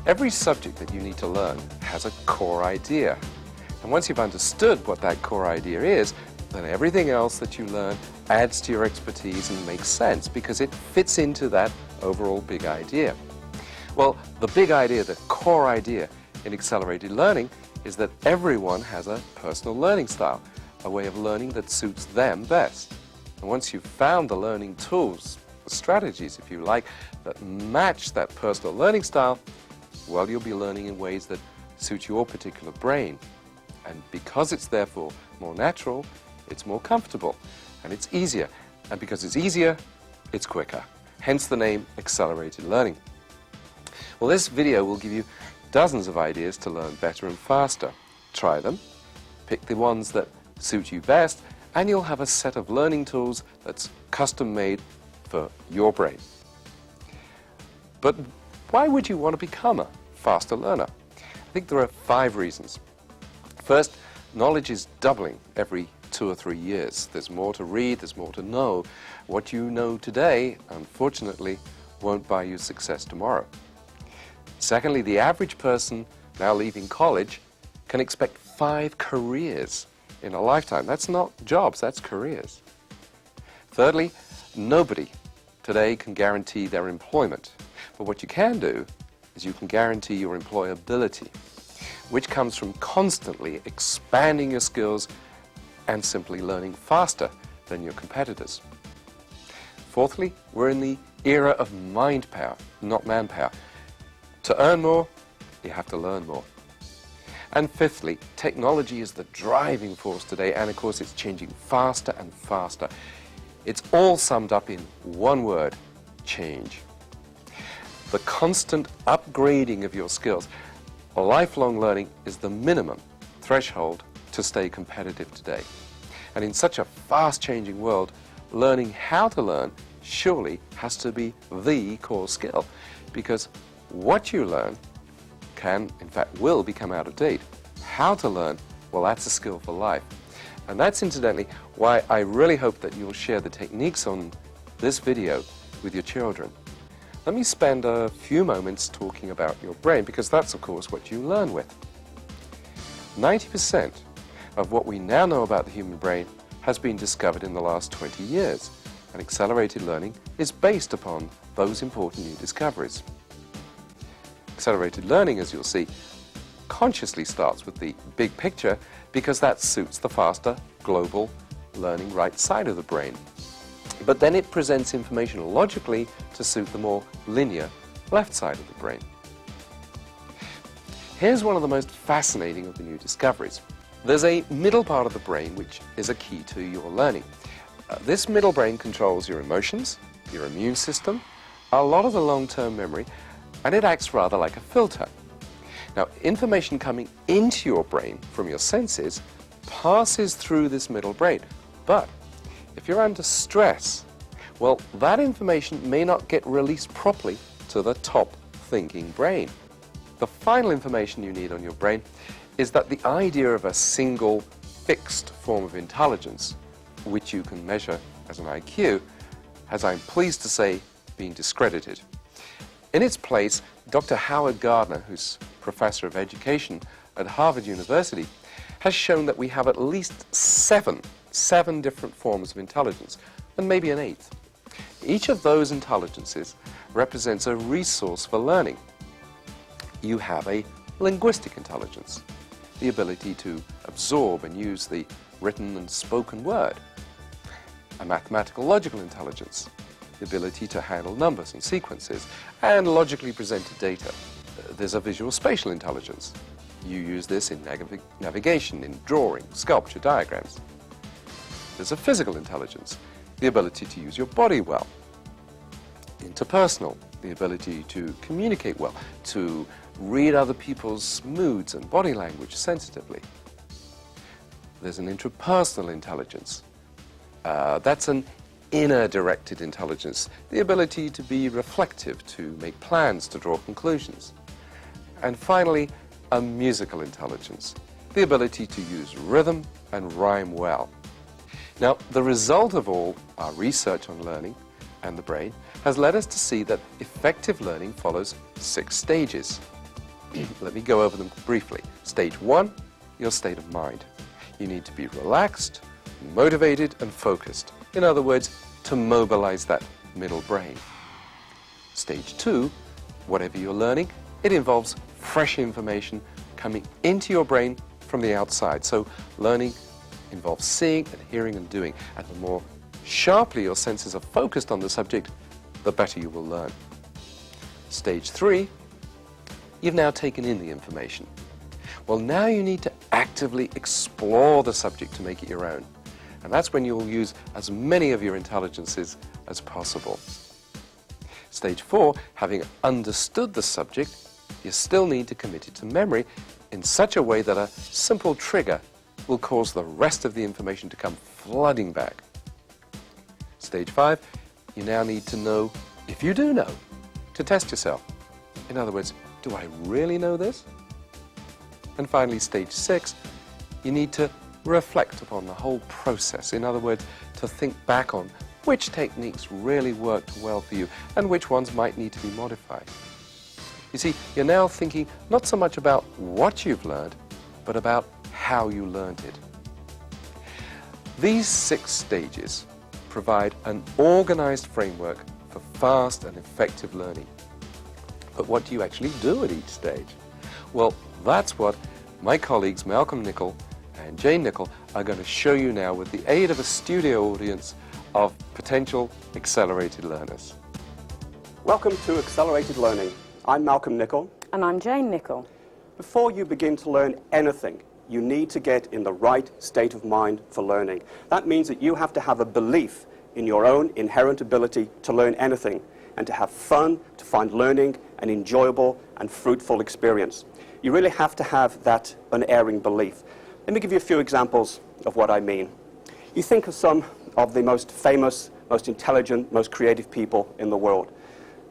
Every subject that you need to learn has a core idea. And once you've understood what that core idea is, then everything else that you learn adds to your expertise and makes sense because it fits into that overall big idea. Well, the big idea, the core idea in accelerated learning is that everyone has a personal learning style, a way of learning that suits them best. And once you've found the learning tools, the strategies, if you like, that match that personal learning style, well, you'll be learning in ways that suit your particular brain. And because it's therefore more natural, it's more comfortable, and it's easier. And because it's easier, it's quicker. Hence the name accelerated learning. Well, this video will give you dozens of ideas to learn better and faster. Try them, pick the ones that suit you best, and you'll have a set of learning tools that's custom-made for your brain. But why would you want to become a faster learner? I think there are 5 reasons. First, knowledge is doubling every 2 or 3 years. There's more to read, there's more to know. What you know today, unfortunately, won't buy you success tomorrow. Secondly, the average person now leaving college can expect 5 careers in a lifetime. That's not jobs, that's careers. Thirdly, nobody today can guarantee their employment. But what you can do is you can guarantee your employability, which comes from constantly expanding your skills and simply learning faster than your competitors. Fourthly, we're in the era of mind power, not manpower. To earn more, you have to learn more. And fifthly, technology is the driving force today, and of course it's changing faster and faster. It's all summed up in one word: change. The constant upgrading of your skills, lifelong learning, is the minimum threshold to stay competitive today. And in such a fast-changing world, learning how to learn surely has to be the core skill, because what you learn can, in fact, will become out of date. How to learn, well, that's a skill for life. And that's incidentally why I really hope that you'll share the techniques on this video with your children. Let me spend a few moments talking about your brain, because that's, of course, what you learn with. 90% of what we now know about the human brain has been discovered in the last 20 years, and accelerated learning is based upon those important new discoveries. Accelerated learning, as you'll see, consciously starts with the big picture because that suits the faster, global, learning right side of the brain. But then it presents information logically to suit the more linear left side of the brain. Here's one of the most fascinating of the new discoveries. There's a middle part of the brain which is a key to your learning. This middle brain controls your emotions, your immune system, a lot of the long-term memory, and it acts rather like a filter. Now, information coming into your brain from your senses passes through this middle brain, but if you're under stress, well, that information may not get released properly to the top thinking brain. The final information you need on your brain is that the idea of a single fixed form of intelligence, which you can measure as an IQ, has, I'm pleased to say, been discredited. In its place, Dr. Howard Gardner, who's professor of education at Harvard University, has shown that we have at least seven different forms of intelligence, and maybe an 8th. Each of those intelligences represents a resource for learning. You have a linguistic intelligence, the ability to absorb and use the written and spoken word. A mathematical logical intelligence, the ability to handle numbers and sequences and logically presented data. There's a visual spatial intelligence. You use this in navigation, in drawing, sculpture, diagrams. There's a physical intelligence, the ability to use your body well. Interpersonal, the ability to communicate well, to read other people's moods and body language sensitively. There's an intrapersonal intelligence. That's an inner-directed intelligence, the ability to be reflective, to make plans, to draw conclusions. And finally, a musical intelligence, the ability to use rhythm and rhyme well. Now, the result of all our research on learning and the brain has led us to see that effective learning follows 6 stages. Let me go over them briefly. Stage 1, your state of mind. You need to be relaxed, motivated, and focused. In other words, to mobilize that middle brain. Stage 2, whatever you're learning, it involves fresh information coming into your brain from the outside. So learning involves seeing and hearing and doing. And the more sharply your senses are focused on the subject, the better you will learn. Stage 3, you've now taken in the information. Well, now you need to actively explore the subject to make it your own. And that's when you'll use as many of your intelligences as possible. Stage 4, having understood the subject, you still need to commit it to memory in such a way that a simple trigger will cause the rest of the information to come flooding back. Stage 5, you now need to know, if you do know, to test yourself. In other words, do I really know this? And finally, stage 6, you need to reflect upon the whole process. In other words, to think back on which techniques really worked well for you and which ones might need to be modified. You see, you're now thinking not so much about what you've learned, but about how you learned it. These 6 stages provide an organized framework for fast and effective learning. But what do you actually do at each stage? Well, that's what my colleagues Malcolm Nicol and Jane Nicol are going to show you now with the aid of a studio audience of potential accelerated learners. Welcome to Accelerated Learning. I'm Malcolm Nicol. And I'm Jane Nicol. Before you begin to learn anything, you need to get in the right state of mind for learning. That means that you have to have a belief in your own inherent ability to learn anything and to have fun, to find learning an enjoyable and fruitful experience. You really have to have that unerring belief. Let me give you a few examples of what I mean. You think of some of the most famous, most intelligent, most creative people in the world.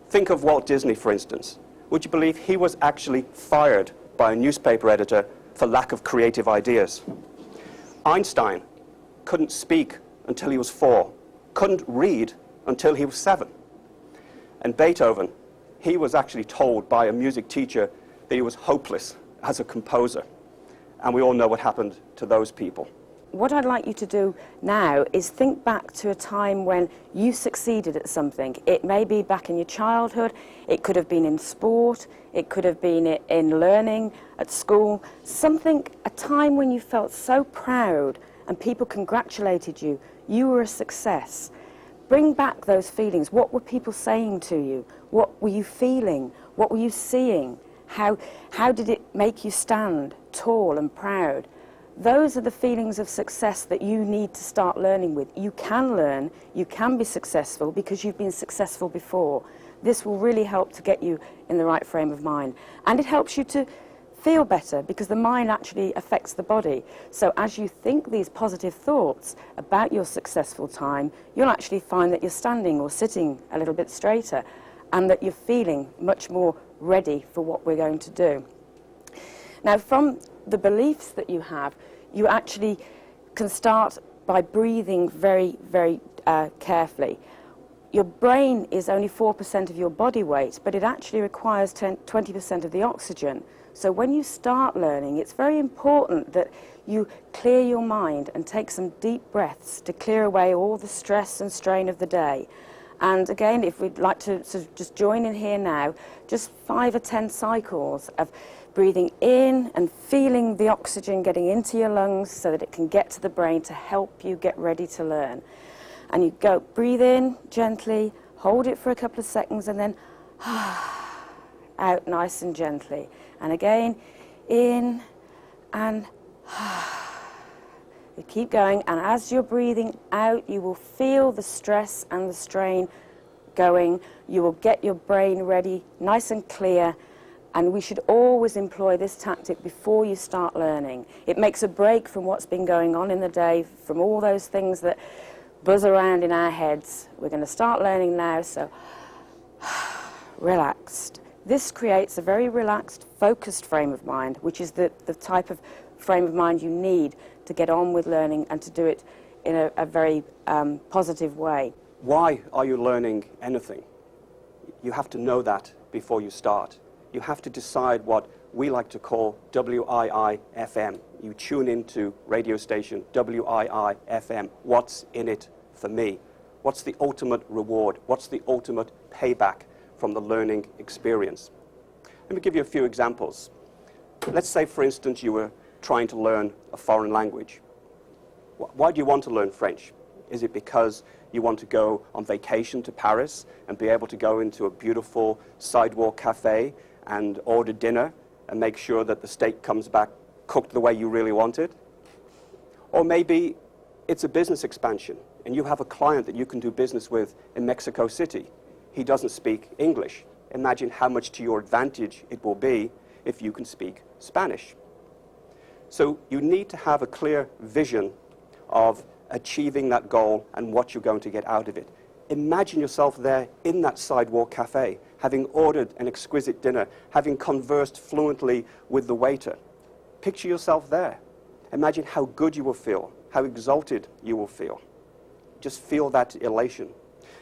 Think of Walt Disney, for instance. Would you believe he was actually fired by a newspaper editor for lack of creative ideas? Einstein couldn't speak until he was 4, couldn't read until he was 7. And Beethoven, he was actually told by a music teacher that he was hopeless as a composer. And we all know what happened to those people. What I'd like you to do now is think back to a time when you succeeded at something. It may be back in your childhood, it could have been in sport, it could have been in learning at school, something, a time when you felt so proud and people congratulated you, you were a success. Bring back those feelings. What were people saying to you? What were you feeling? What were you seeing? How did it make you stand tall and proud? Those are the feelings of success that you need to start learning with. You can learn, you can be successful because you've been successful before. This will really help to get you in the right frame of mind. And it helps you to feel better because the mind actually affects the body. So as you think these positive thoughts about your successful time, you'll actually find that you're standing or sitting a little bit straighter and that you're feeling much more ready for what we're going to do. Now, from the beliefs that you have, you actually can start by breathing very, very carefully. Your brain is only 4% of your body weight, but it actually requires 20% of the oxygen. So when you start learning, it's very important that you clear your mind and take some deep breaths to clear away all the stress and strain of the day. And again, if we'd like to sort of just join in here now, just 5 or 10 cycles of breathing in and feeling the oxygen getting into your lungs so that it can get to the brain to help you get ready to learn. And you go, breathe in gently, hold it for a couple of seconds, and then out nice and gently. And again, in and you keep going, and as you're breathing out, you will feel the stress and the strain going. You will get your brain ready, nice and clear, and we should always employ this tactic before you start learning. It makes a break from what's been going on in the day, from all those things that buzz around in our heads. We're going to start learning now, so relaxed. This creates a very relaxed, focused frame of mind, which is the type of frame of mind you need to get on with learning and to do it in a very positive way. Why are you learning anything? You have to know that before you start. You have to decide what we like to call WII-FM. You tune into radio station WII-FM. What's in it for me? What's the ultimate reward? What's the ultimate payback from the learning experience? Let me give you a few examples. Let's say, for instance, you were trying to learn a foreign language. Why do you want to learn French? Is it because you want to go on vacation to Paris and be able to go into a beautiful sidewalk cafe and order dinner and make sure that the steak comes back cooked the way you really want it? Or maybe it's a business expansion and you have a client that you can do business with in Mexico City. He doesn't speak English. Imagine how much to your advantage it will be if you can speak Spanish. So you need to have a clear vision of achieving that goal and what you're going to get out of it. Imagine yourself there in that sidewalk cafe, having ordered an exquisite dinner, having conversed fluently with the waiter. Picture yourself there. Imagine how good you will feel, how exalted you will feel. Just feel that elation.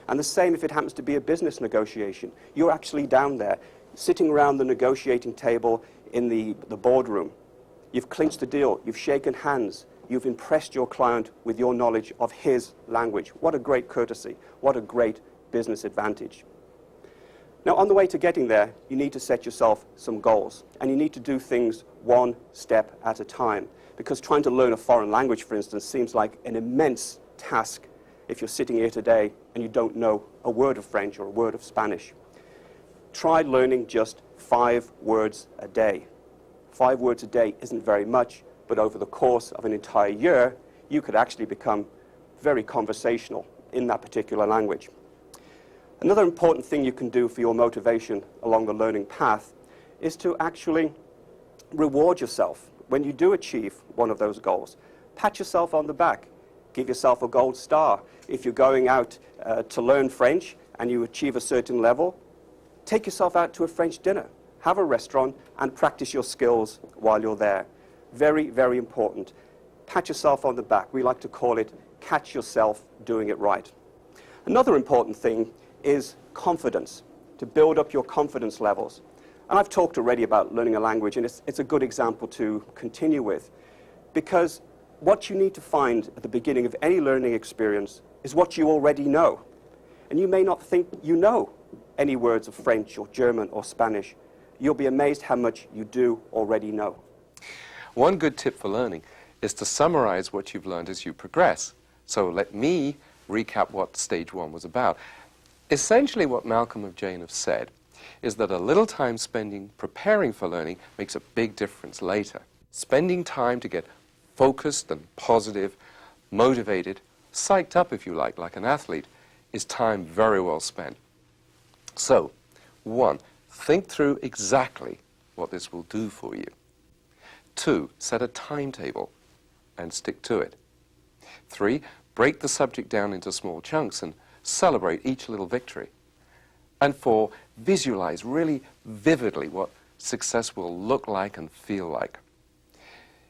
And the same if it happens to be a business negotiation. You're actually down there, sitting around the negotiating table in the boardroom. You've clinched the deal, you've shaken hands, you've impressed your client with your knowledge of his language. What a great courtesy, what a great business advantage. Now, on the way to getting there, you need to set yourself some goals, and you need to do things one step at a time, because trying to learn a foreign language, for instance, seems like an immense task if you're sitting here today and you don't know a word of French or a word of Spanish. Try learning just 5 words a day. 5 words a day isn't very much, but over the course of an entire year, you could actually become very conversational in that particular language. Another important thing you can do for your motivation along the learning path is to actually reward yourself when you do achieve one of those goals. Pat yourself on the back. Give yourself a gold star. If you're going out to learn French and you achieve a certain level, take yourself out to a French dinner. Have a restaurant and practice your skills while you're there. Very, very important. Pat yourself on the back. We like to call it catch yourself doing it right. Another important thing is confidence, to build up your confidence levels. And I've talked already about learning a language, and it's a good example to continue with, because what you need to find at the beginning of any learning experience is what you already know. And you may not think you know any words of French or German or Spanish. You'll be amazed how much you do already know. One good tip for learning is to summarize what you've learned as you progress. So let me recap what stage 1 was about. Essentially what Malcolm and Jane have said is that a little time spending preparing for learning makes a big difference later. Spending time to get focused and positive, motivated, psyched up if you like an athlete, is time very well spent. So, 1, think through exactly what this will do for you. 2, set a timetable and stick to it. 3, break the subject down into small chunks and celebrate each little victory. And 4, visualize really vividly what success will look like and feel like.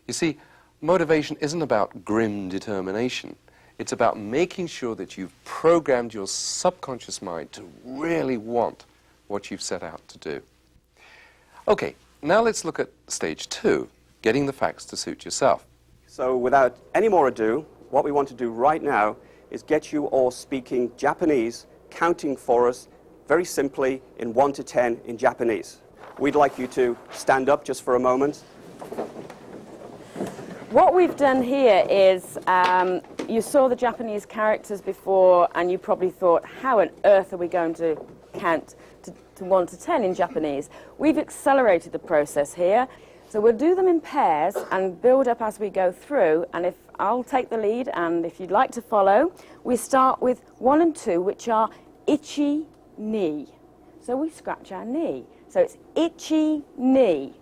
You see, motivation isn't about grim determination. It's about making sure that you've programmed your subconscious mind to really want what you've set out to do. Okay, now let's look at stage 2, getting the facts to suit yourself. So without any more ado, what we want to do right now is get you all speaking Japanese, counting for us very simply in 1 to 10 in Japanese. We'd like you to stand up just for a moment. What we've done here is, you saw the Japanese characters before and you probably thought, how on earth are we going to count to 1 to 10 in Japanese? We've accelerated the process here. So we'll do them in pairs and build up as we go through, and if I'll take the lead and if you'd like to follow, we start with 1 and 2, which are ichi, ni. So we scratch our knee. So it's ichi, ni.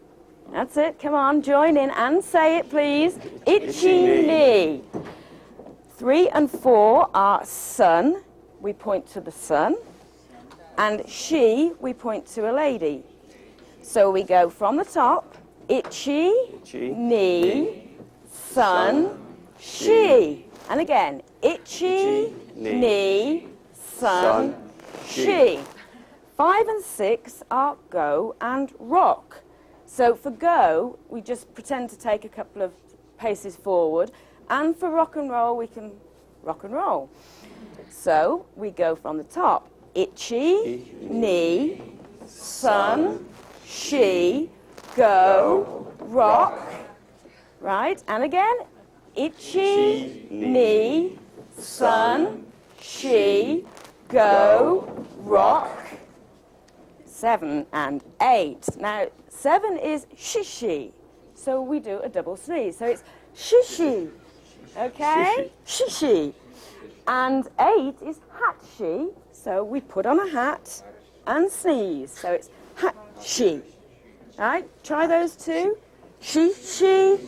That's it, come on, join in and say it please. Ichi, ni. 3 and 4 are sun, we point to the sun, and she, we point to a lady. So we go from the top, ichi, ni, sun, she. And again, ichi, ni, sun, she. 5 and 6 are go and rock. So for go, we just pretend to take a couple of paces forward, and for rock and roll, we can rock and roll. So we go from the top. Itchy, knee, sun, she, go, rock. Right, and again. Itchy, knee, sun, she, go, rock. 7 and 8. Now, 7 is shishi, so we do a double sneeze. So it's shishi, okay? Shishi. And 8 is hatshi, so we put on a hat and sneeze. So it's hatshi. Right, try those two. Shishi,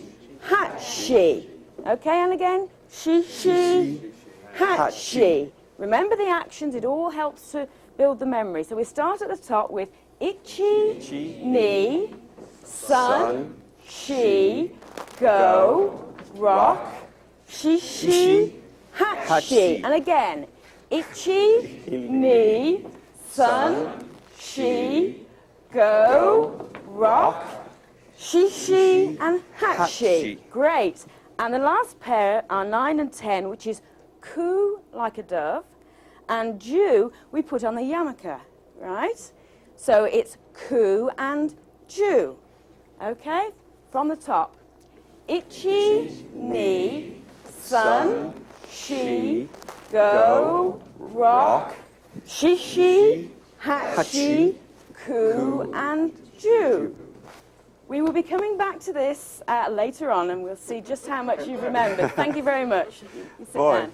hatshi. Okay, and again, shishi, hatshi. Remember the actions, it all helps to build the memory. So we start at the top with itchy, knee, sun, she, go, rock, shishi, hatshi. And again, itchy, knee, sun, she, go, rock, shishi, and hatshi. Great. And the last pair are 9 and 10, which is coo, like a dove, and ju, we put on the yarmulke, right? So it's coo and ju. Okay? From the top. Itchy, knee, sun, she, go, rock, shishi, hatshi, coo, and ju. We will be coming back to this later on, and we'll see just how much you've remembered. Thank you very much. You sit down.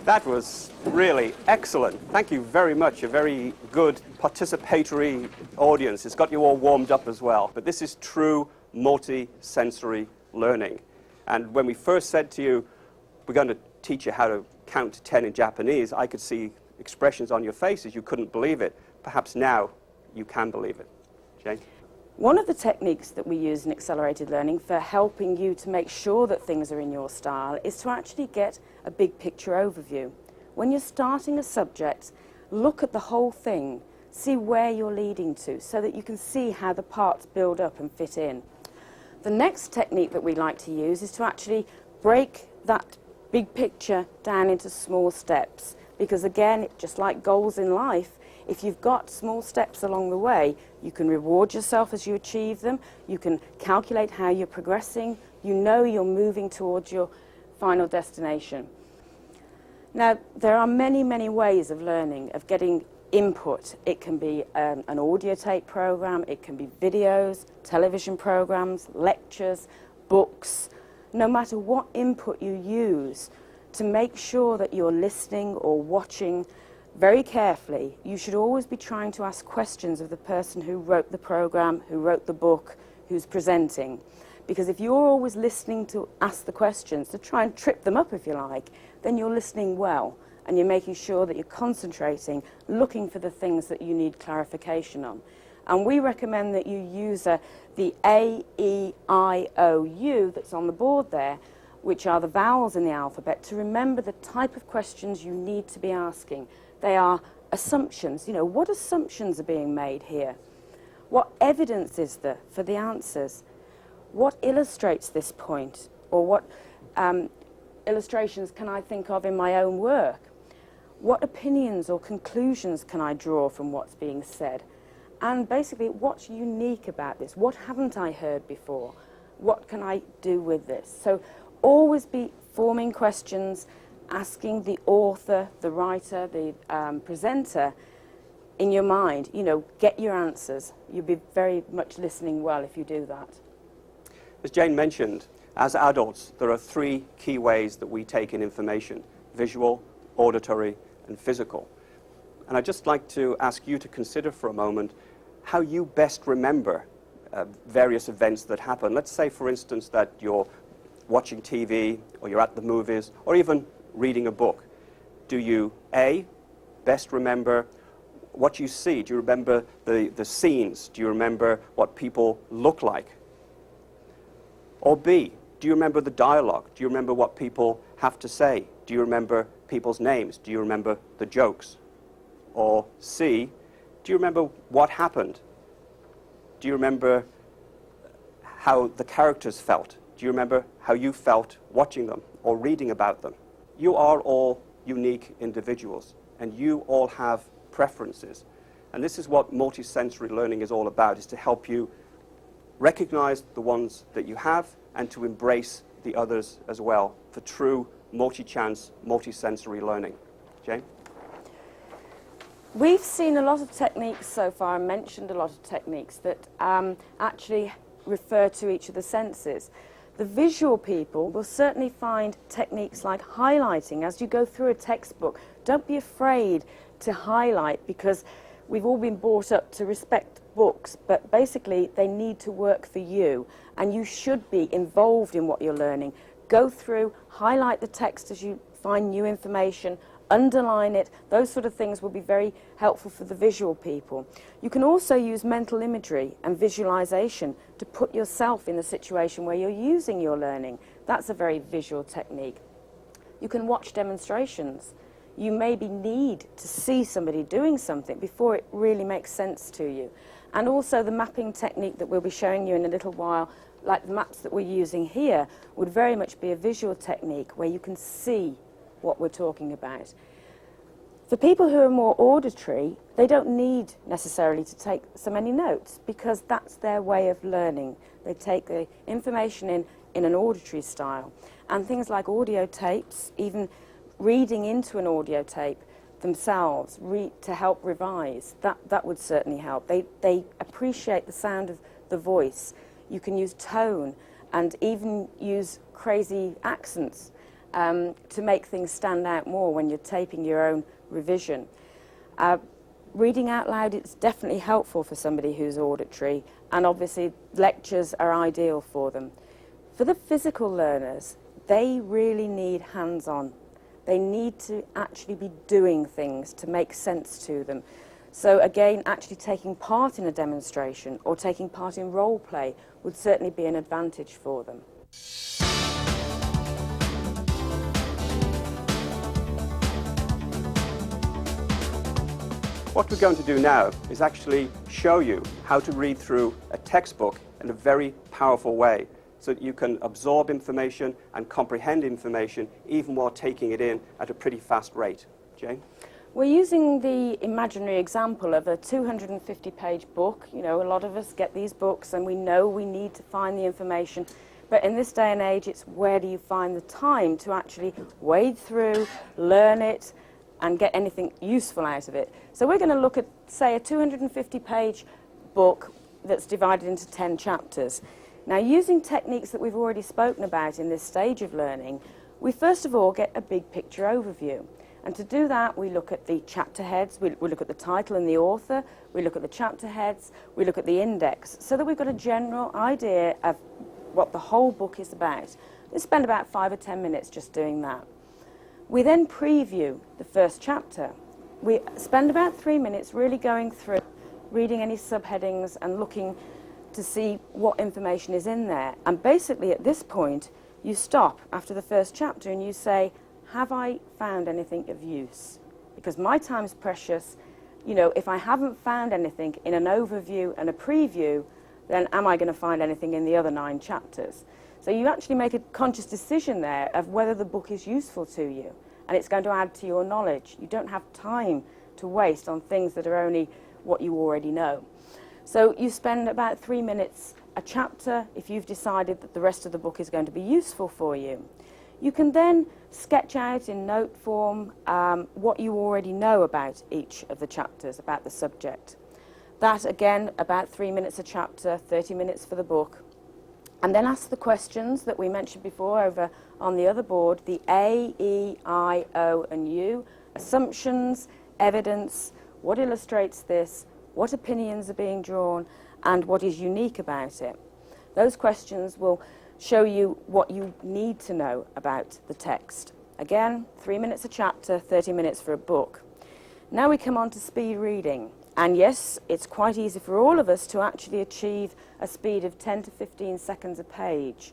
That was really excellent. Thank you very much. A very good participatory audience. It's got you all warmed up as well. But this is true multi-sensory learning. And when we first said to you, we're going to teach you how to count to 10 in Japanese, I could see expressions on your faces. You couldn't believe it. Perhaps now you can believe it. Jane? One of the techniques that we use in accelerated learning for helping you to make sure that things are in your style is to actually get a big picture overview. When you're starting a subject, look at the whole thing, see where you're leading to, so that you can see how the parts build up and fit in. The next technique that we like to use is to actually break that big picture down into small steps, because again, just like goals in life, if you've got small steps along the way, you can reward yourself as you achieve them, you can calculate how you're progressing, you know you're moving towards your final destination. Now, there are many, many ways of learning, of getting input. It can be an audio tape program, it can be videos, television programs, lectures, books. No matter what input you use, to make sure that you're listening or watching very carefully, you should always be trying to ask questions of the person who wrote the program, who wrote the book, who's presenting. Because if you're always listening to ask the questions, to try and trip them up if you like, then you're listening well and you're making sure that you're concentrating, looking for the things that you need clarification on. And we recommend that you use the A, E, I, O, U that's on the board there, which are the vowels in the alphabet, to remember the type of questions you need to be asking. They are assumptions. You know, what assumptions are being made here? What evidence is there for the answers? What illustrates this point? Or what illustrations can I think of in my own work? What opinions or conclusions can I draw from what's being said? And basically, what's unique about this? What haven't I heard before? What can I do with this? So always be forming questions, asking the author, the writer, the presenter in your mind. You know, get your answers. You'll be very much listening well if you do that. As Jane mentioned, as adults, there are 3 key ways that we take in information: visual, auditory, and physical. And I'd just like to ask you to consider for a moment how you best remember various events that happen. Let's say, for instance, that you're watching TV, or you're at the movies, or even reading a book. Do you, A, best remember what you see? Do you remember the scenes? Do you remember what people look like? Or B, do you remember the dialogue? Do you remember what people have to say? Do you remember people's names? Do you remember the jokes? Or C, do you remember what happened? Do you remember how the characters felt? Do you remember how you felt watching them or reading about them? You are all unique individuals, and you all have preferences. And this is what multisensory learning is all about, is to help you recognize the ones that you have and to embrace the others as well for true multi-chance, multisensory learning. Jane? We've seen a lot of techniques so far and mentioned a lot of techniques that actually refer to each of the senses. The visual people will certainly find techniques like highlighting. As you go through a textbook, don't be afraid to highlight, because we've all been brought up to respect books, but basically they need to work for you, and you should be involved in what you're learning. Go through, highlight the text as you find new information, underline it. Those sort of things will be very helpful for the visual people. You can also use mental imagery and visualization to put yourself in the situation where you're using your learning. That's a very visual technique. You can watch demonstrations. You maybe need to see somebody doing something before it really makes sense to you. And also the mapping technique that we'll be showing you in a little while, like the maps that we're using here, would very much be a visual technique where you can see what we're talking about. For people who are more auditory, they don't need necessarily to take so many notes, because that's their way of learning. They take the information in an auditory style. And things like audio tapes, even reading into an audio tape themselves to help revise, that would certainly help. They appreciate the sound of the voice. You can use tone and even use crazy accents to make things stand out more when you're taping your own revision. Reading out loud is definitely helpful for somebody who's auditory, and obviously lectures are ideal for them. For the physical learners, they really need hands-on. They need to actually be doing things to make sense to them. So again, actually taking part in a demonstration or taking part in role play would certainly be an advantage for them. What we're going to do now is actually show you how to read through a textbook in a very powerful way, so that you can absorb information and comprehend information even while taking it in at a pretty fast rate. Jane? We're using the imaginary example of a 250-page book. You know, a lot of us get these books and we know we need to find the information, but in this day and age, it's where do you find the time to actually wade through, learn it, and get anything useful out of it. So we're going to look at, say, a 250-page book that's divided into 10 chapters. Now, using techniques that we've already spoken about in this stage of learning, we first of all get a big picture overview. And to do that, we look at the chapter heads, we look at the title and the author, we look at the chapter heads, we look at the index, so that we've got a general idea of what the whole book is about. We spend about 5 or 10 minutes just doing that. We then preview the first chapter. We spend about 3 minutes really going through, reading any subheadings and looking to see what information is in there. And basically at this point, you stop after the first chapter and you say, have I found anything of use? Because my time's precious. You know, if I haven't found anything in an overview and a preview, then am I going to find anything in the other 9 chapters? So you actually make a conscious decision there of whether the book is useful to you, and it's going to add to your knowledge. You don't have time to waste on things that are only what you already know. So you spend about 3 minutes a chapter if you've decided that the rest of the book is going to be useful for you. You can then sketch out in note form what you already know about each of the chapters, about the subject. That, again, about 3 minutes a chapter, 30 minutes for the book. And then ask the questions that we mentioned before over on the other board, the A, E, I, O, and U, assumptions, evidence, what illustrates this, what opinions are being drawn, and what is unique about it. Those questions will show you what you need to know about the text. Again, 3 minutes a chapter, 30 minutes for a book. Now we come on to speed reading. And yes, it's quite easy for all of us to actually achieve a speed of 10 to 15 seconds a page.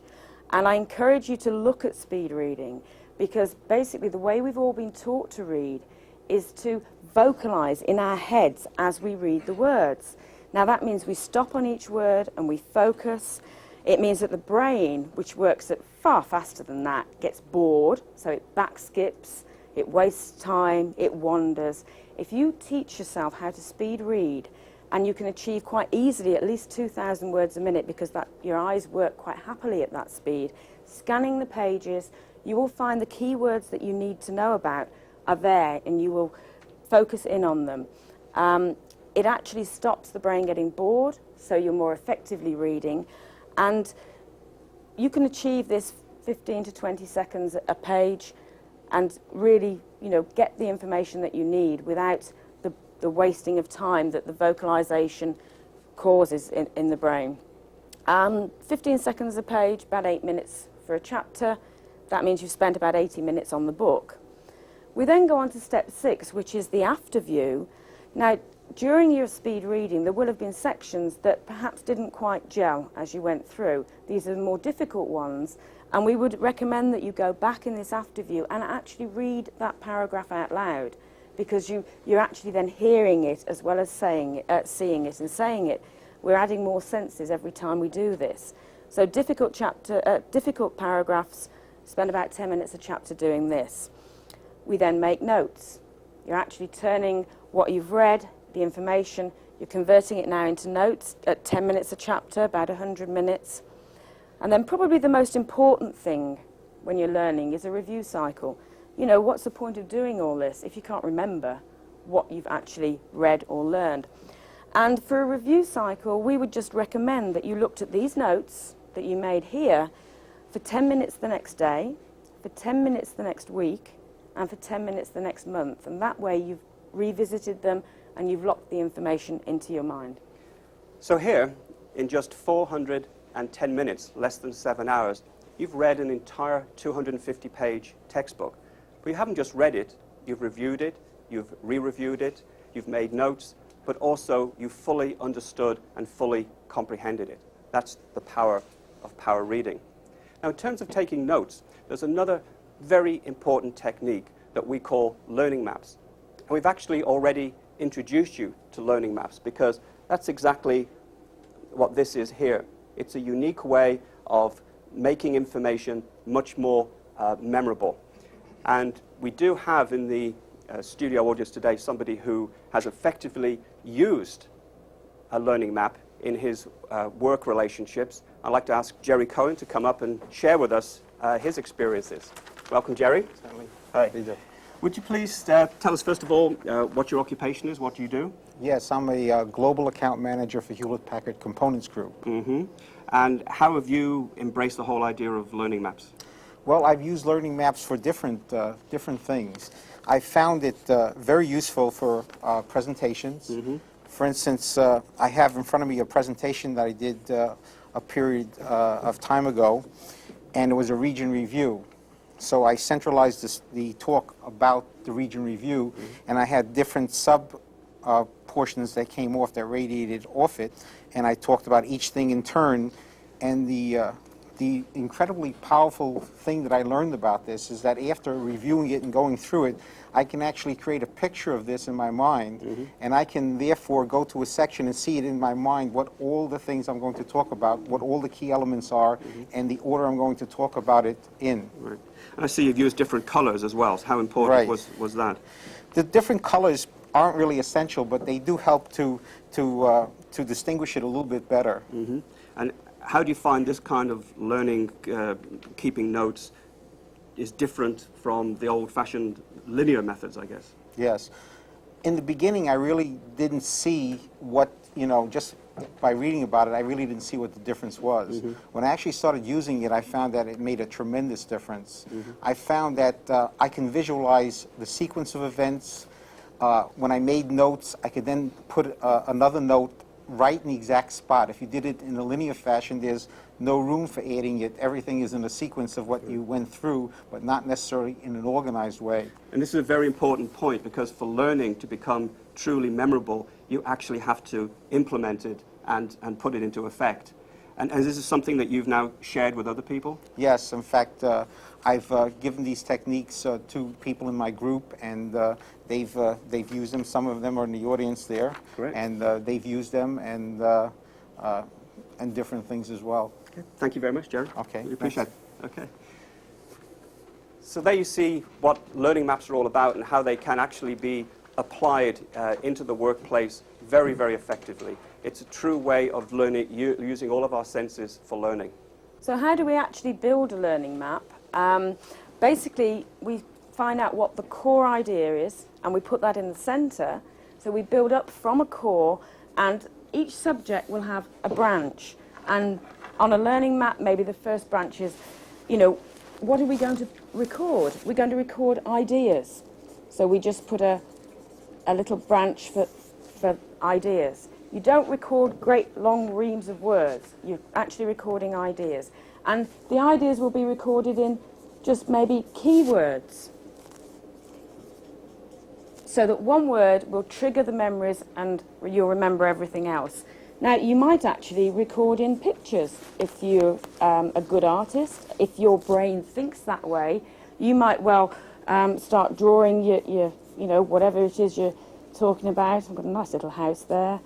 And I encourage you to look at speed reading, because basically the way we've all been taught to read is to vocalize in our heads as we read the words. Now that means we stop on each word and we focus. It means that the brain, which works at far faster than that, gets bored, so it back skips, it wastes time, it wanders. If you teach yourself how to speed read, and you can achieve quite easily at least 2,000 words a minute because your eyes work quite happily at that speed, scanning the pages, you will find the keywords that you need to know about are there and you will focus in on them. It actually stops the brain getting bored, so you're more effectively reading, and you can achieve this 15 to 20 seconds a page and really, get the information that you need without the wasting of time that the vocalization causes in the brain. 15 seconds a page, about 8 minutes for a chapter. That means you've spent about 80 minutes on the book. We then go on to step 6, which is the after view. Now, during your speed reading, there will have been sections that perhaps didn't quite gel as you went through. These are the more difficult ones, and we would recommend that you go back in this after view and actually read that paragraph out loud, because you're actually then hearing it as well as seeing it and saying it. We're adding more senses every time we do this. So difficult paragraphs, spend about 10 minutes a chapter doing this. We then make notes. You're actually turning what you've read, the information, you're converting it now into notes at 10 minutes a chapter, about 100 minutes. And then probably the most important thing when you're learning is a review cycle. What's the point of doing all this if you can't remember what you've actually read or learned? And for a review cycle, we would just recommend that you looked at these notes that you made here for 10 minutes the next day, for 10 minutes the next week, and for 10 minutes the next month. And that way you've revisited them and you've locked the information into your mind. So here, in just 410 minutes, less than 7 hours, you've read an entire 250-page textbook. But you haven't just read it, you've reviewed it, you've re-reviewed it, you've made notes, but also you've fully understood and fully comprehended it. That's the power of power reading. Now, in terms of taking notes, there's another very important technique that we call learning maps. And we've actually already introduced you to learning maps because that's exactly what this is here. It's a unique way of making information much more memorable. And we do have in the studio audience today somebody who has effectively used a learning map in his work relationships. I'd like to ask Jerry Colin to come up and share with us his experiences. Welcome, Jerry. Certainly. Hi. Pleasure. Would you please tell us, first of all, what your occupation is? What do you do? Yes, I'm a global account manager for Hewlett-Packard Components Group. Mm-hmm. And how have you embraced the whole idea of learning maps? Well, I've used learning maps for different things. I found it very useful for presentations. Mm-hmm. For instance, I have in front of me a presentation that I did a period of time ago, and it was a region review. So I centralized the talk about the region review, mm-hmm. and I had different portions that came off, that radiated off it, and I talked about each thing in turn. And the incredibly powerful thing that I learned about this is that after reviewing it and going through it, I can actually create a picture of this in my mind, mm-hmm. and I can therefore go to a section and see it in my mind, what all the things I'm going to talk about, what all the key elements are, mm-hmm. and the order I'm going to talk about it in. Right. And I see you've used different colors as well. So how important was that? The different colors aren't really essential, but they do help to distinguish it a little bit better. Mm-hmm. And how do you find this kind of learning, keeping notes, is different from the old-fashioned linear methods, I guess? Yes. In the beginning, I really didn't see what, just by reading about it, I really didn't see what the difference was. Mm-hmm. When I actually started using it, I found that it made a tremendous difference. Mm-hmm. I found that I can visualize the sequence of events. When I made notes, I could then put another note right in the exact spot. If you did it in a linear fashion, there's no room for adding it. Everything is in a sequence of what you went through, but not necessarily in an organized way. And this is a very important point, because for learning to become truly memorable, you actually have to implement it and put it into effect. And this is something that you've now shared with other people? Yes, in fact, I've given these techniques to people in my group, and they've used them. Some of them are in the audience there, Great. and they've used them and different things as well. Okay. Thank you very much, Jerry. Okay, We appreciate it. Okay. So there you see what learning maps are all about and how they can actually be applied into the workplace very, very effectively. It's a true way of learning, using all of our senses for learning. So how do we actually build a learning map? Basically, we find out what the core idea is, and we put that in the centre. So we build up from a core, and each subject will have a branch. And on a learning map, maybe the first branch is, what are we going to record? We're going to record ideas. So we just put a little branch for ideas. You don't record great long reams of words. You're actually recording ideas. And the ideas will be recorded in just maybe keywords. So that one word will trigger the memories and you'll remember everything else. Now, you might actually record in pictures if you're a good artist. If your brain thinks that way, you might well start drawing your whatever it is you're talking about. I've got a nice little house there.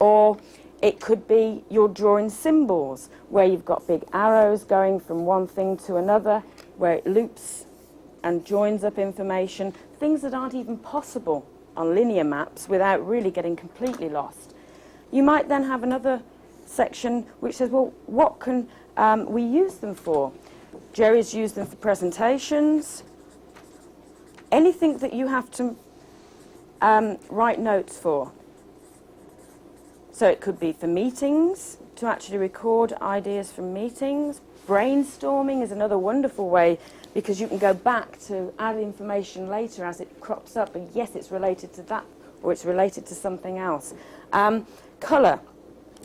Or it could be you're drawing symbols where you've got big arrows going from one thing to another, where it loops and joins up information, things that aren't even possible on linear maps without really getting completely lost. You might then have another section which says, well, what can we use them for? Jerry's used them for presentations, anything that you have to write notes for. So it could be for meetings, to actually record ideas from meetings. Brainstorming is another wonderful way, because you can go back to add information later as it crops up, and yes, it's related to that, or it's related to something else. Colour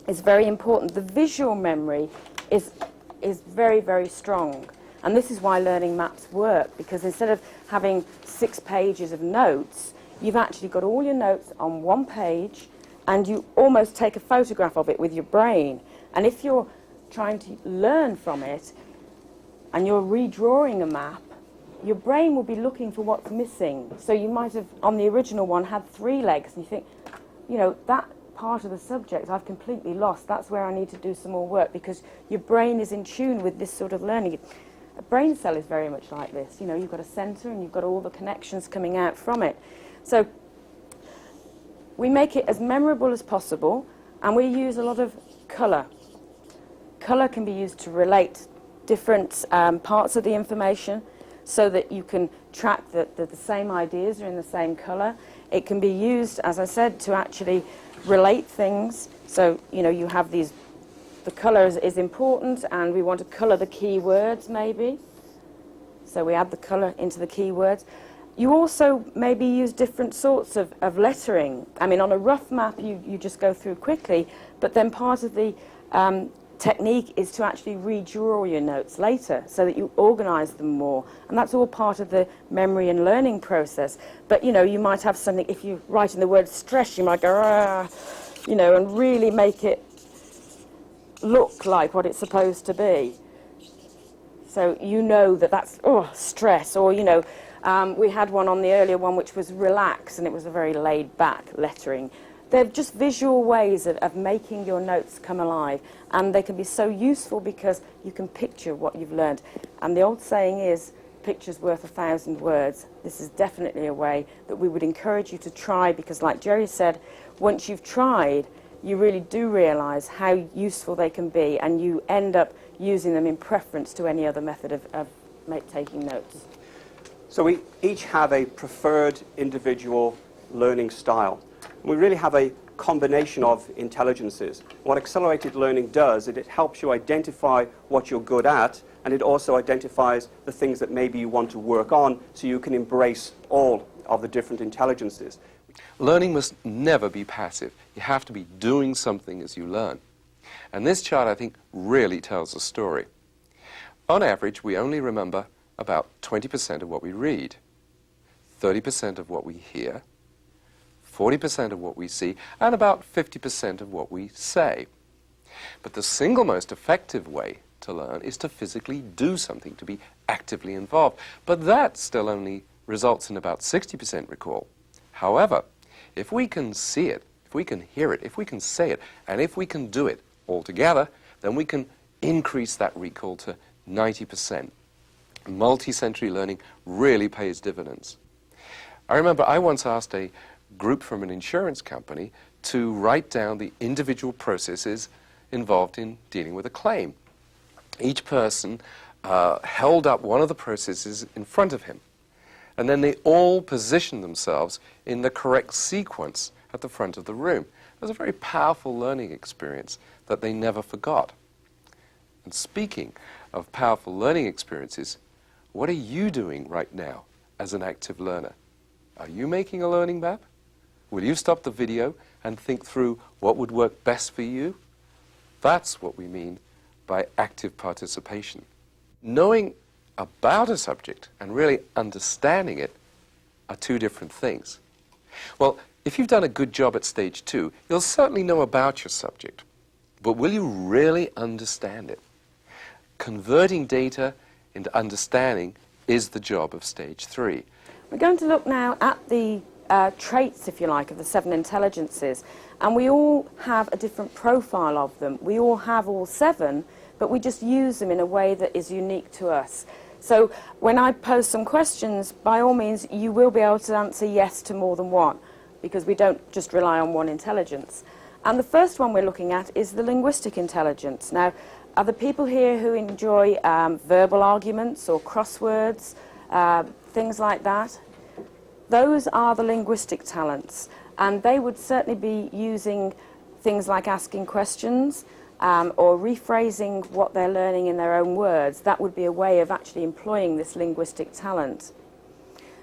is very important. The visual memory is very, very strong. And this is why learning maps work, because instead of having 6 pages of notes, you've actually got all your notes on one page, and you almost take a photograph of it with your brain. And if you're trying to learn from it, and you're redrawing a map, your brain will be looking for what's missing. So you might have, on the original one, had 3 legs, and you think, that part of the subject I've completely lost. That's where I need to do some more work, because your brain is in tune with this sort of learning. A brain cell is very much like this. You've got a centre and you've got all the connections coming out from it. So we make it as memorable as possible, and we use a lot of colour. Colour can be used to relate different parts of the information, so that you can track that the same ideas are in the same colour. It can be used, as I said, to actually relate things. So, you have these, the colour is important, and we want to colour the keywords maybe. So we add the colour into the keywords. You also maybe use different sorts of lettering. I mean, on a rough map, you just go through quickly, but then part of the technique is to actually redraw your notes later so that you organise them more. And that's all part of the memory and learning process. But, you might have something, if you write in the word stress, you might go, and really make it look like what it's supposed to be. So that's, stress. Or, we had one on the earlier one which was relax, and it was a very laid-back lettering. They're just visual ways of making your notes come alive, and they can be so useful because you can picture what you've learned. And the old saying is, picture's worth 1,000 words. This is definitely a way that we would encourage you to try, because like Jerry said, once you've tried, you really do realise how useful they can be, and you end up using them in preference to any other method of taking notes. So we each have a preferred individual learning style. We really have a combination of intelligences. What accelerated learning does is it helps you identify what you're good at, and it also identifies the things that maybe you want to work on, so you can embrace all of the different intelligences. Learning must never be passive. You have to be doing something as you learn. And this chart, I think, really tells a story. On average, we only remember about 20% of what we read, 30% of what we hear, 40% of what we see, and about 50% of what we say. But the single most effective way to learn is to physically do something, to be actively involved. But that still only results in about 60% recall. However, if we can see it, if we can hear it, if we can say it, and if we can do it all together, then we can increase that recall to 90%. Multi-sensory learning really pays dividends. I remember I once asked a group from an insurance company to write down the individual processes involved in dealing with a claim. Each person held up one of the processes in front of him, and then they all positioned themselves in the correct sequence at the front of the room. It was a very powerful learning experience that they never forgot. And speaking of powerful learning experiences, what are you doing right now as an active learner? Are you making a learning map? Will you stop the video and think through what would work best for you? That's what we mean by active participation. Knowing about a subject and really understanding it are two different things. Well, if you've done a good job at stage 2, you'll certainly know about your subject. But will you really understand it? Converting data into understanding is the job of stage 3. We're going to look now at the traits, if you like, of the 7 intelligences. And we all have a different profile of them. We all have all 7, but we just use them in a way that is unique to us. So when I pose some questions, by all means, you will be able to answer yes to more than one, because we don't just rely on one intelligence. And the first one we're looking at is the linguistic intelligence. Now, are there people here who enjoy verbal arguments or crosswords, things like that? Those are the linguistic talents, and they would certainly be using things like asking questions or rephrasing what they're learning in their own words. That would be a way of actually employing this linguistic talent.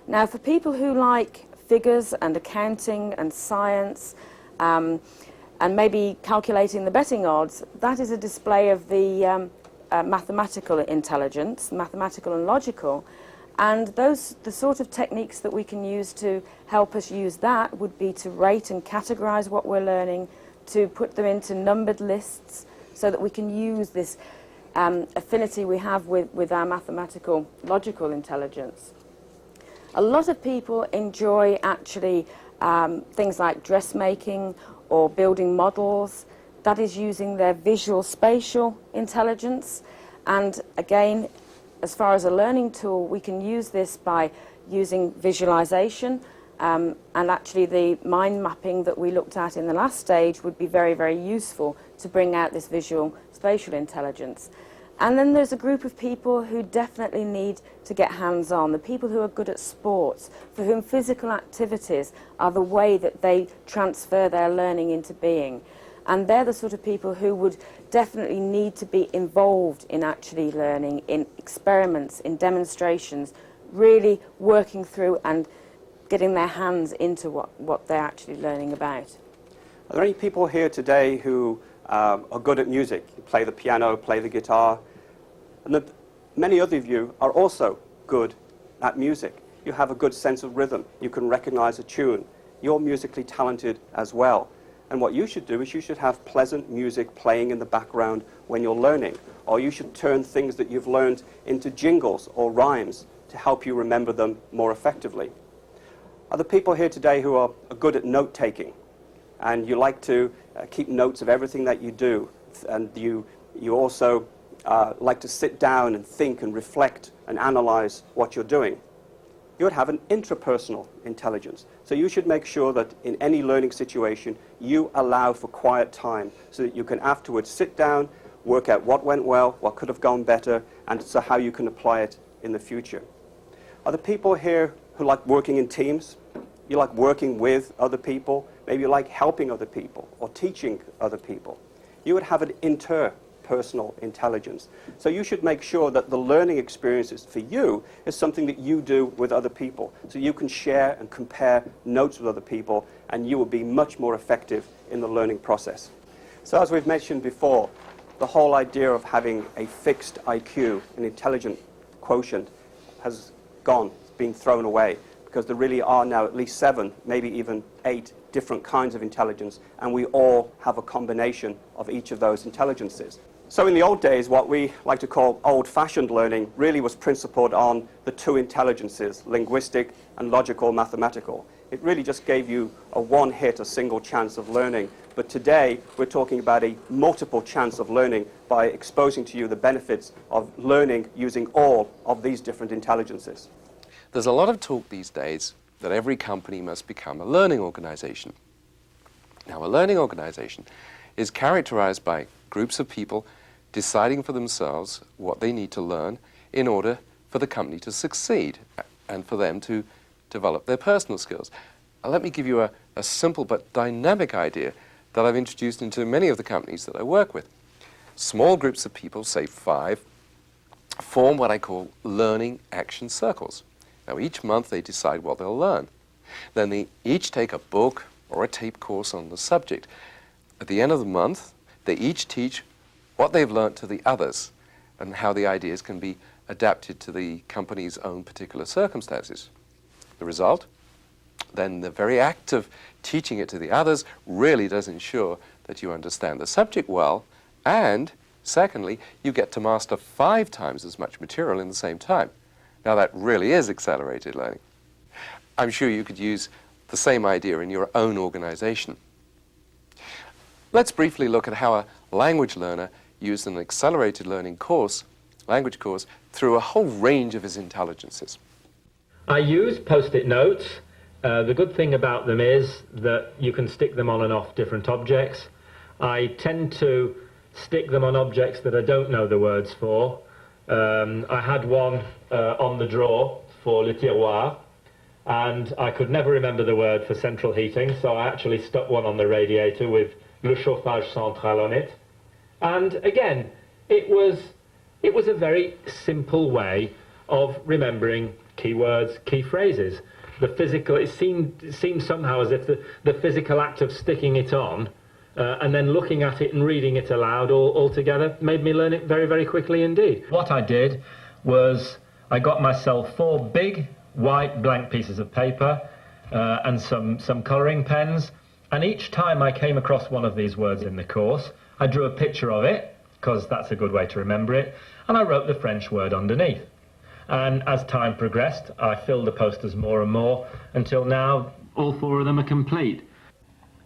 Now, for people who like figures and accounting and science, and maybe calculating the betting odds, that is a display of the mathematical intelligence, mathematical and logical. And the sort of techniques that we can use to help us use that would be to rate and categorize what we're learning, to put them into numbered lists so that we can use this affinity we have with our mathematical, logical intelligence. A lot of people enjoy actually things like dressmaking or building models. That is using their visual spatial intelligence. And again, as far as a learning tool, we can use this by using visualization, and actually the mind mapping that we looked at in the last stage would be very, very useful to bring out this visual spatial intelligence. And then there's a group of people who definitely need to get hands-on, the people who are good at sports, for whom physical activities are the way that they transfer their learning into being. And they're the sort of people who would definitely need to be involved in actually learning, in experiments, in demonstrations, really working through and getting their hands into what they're actually learning about. Are there any people here today who are good at music? You play the piano, play the guitar. And many other of you are also good at music. You have a good sense of rhythm. You can recognize a tune. You're musically talented as well. And what you should do is you should have pleasant music playing in the background when you're learning. Or you should turn things that you've learned into jingles or rhymes to help you remember them more effectively. Are there people here today who are good at note-taking? And you like to keep notes of everything that you do. And you also like to sit down and think and reflect and analyze what you're doing. You would have an intrapersonal intelligence. So you should make sure that in any learning situation, you allow for quiet time so that you can afterwards sit down, work out what went well, what could have gone better, and so how you can apply it in the future. Are there people here who like working in teams? You like working with other people? Maybe you like helping other people or teaching other people. You would have an interpersonal intelligence. So you should make sure that the learning experiences for you is something that you do with other people. So you can share and compare notes with other people, and you will be much more effective in the learning process. So as we've mentioned before, the whole idea of having a fixed IQ, an intelligent quotient, has gone, it's been thrown away, because there really are now at least 7, maybe even 8 different kinds of intelligence, and we all have a combination of each of those intelligences. So in the old days, what we like to call old-fashioned learning really was principled on the two intelligences, linguistic and logical mathematical. It really just gave you a one-hit, a single chance of learning. But today, we're talking about a multiple chance of learning by exposing to you the benefits of learning using all of these different intelligences. There's a lot of talk these days that every company must become a learning organization. Now, a learning organization is characterized by groups of people deciding for themselves what they need to learn in order for the company to succeed and for them to develop their personal skills. Let me give you a simple but dynamic idea that I've introduced into many of the companies that I work with. Small groups of people, say 5, form what I call learning action circles. Now, each month they decide what they'll learn. Then they each take a book or a tape course on the subject. At the end of the month, they each teach what they've learned to the others and how the ideas can be adapted to the company's own particular circumstances. The result? Then the very act of teaching it to the others really does ensure that you understand the subject well, and secondly, you get to master 5 times as much material in the same time. Now, that really is accelerated learning. I'm sure you could use the same idea in your own organization. Let's briefly look at how a language learner used an accelerated learning course, language course, through a whole range of his intelligences. I use post-it notes. The good thing about them is that you can stick them on and off different objects. I tend to stick them on objects that I don't know the words for. I had one on the drawer for le tiroir, and I could never remember the word for central heating, so I actually stuck one on the radiator with le chauffage central on it. And again, it was a very simple way of remembering keywords, key phrases. The physical, it seemed somehow as if the physical act of sticking it on and then looking at it and reading it aloud all together made me learn it very, very quickly indeed. What I did was I got myself 4 big white blank pieces of paper and some colouring pens, and each time I came across one of these words in the course, I drew a picture of it, because that's a good way to remember it, and I wrote the French word underneath. And as time progressed, I filled the posters more and more, until now all 4 of them are complete.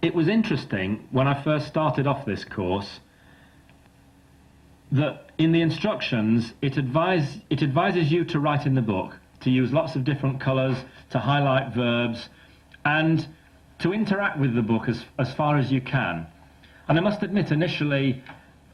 It was interesting, when I first started off this course, that in the instructions, it advises you to write in the book, to use lots of different colours, to highlight verbs, and to interact with the book as far as you can. And I must admit, initially,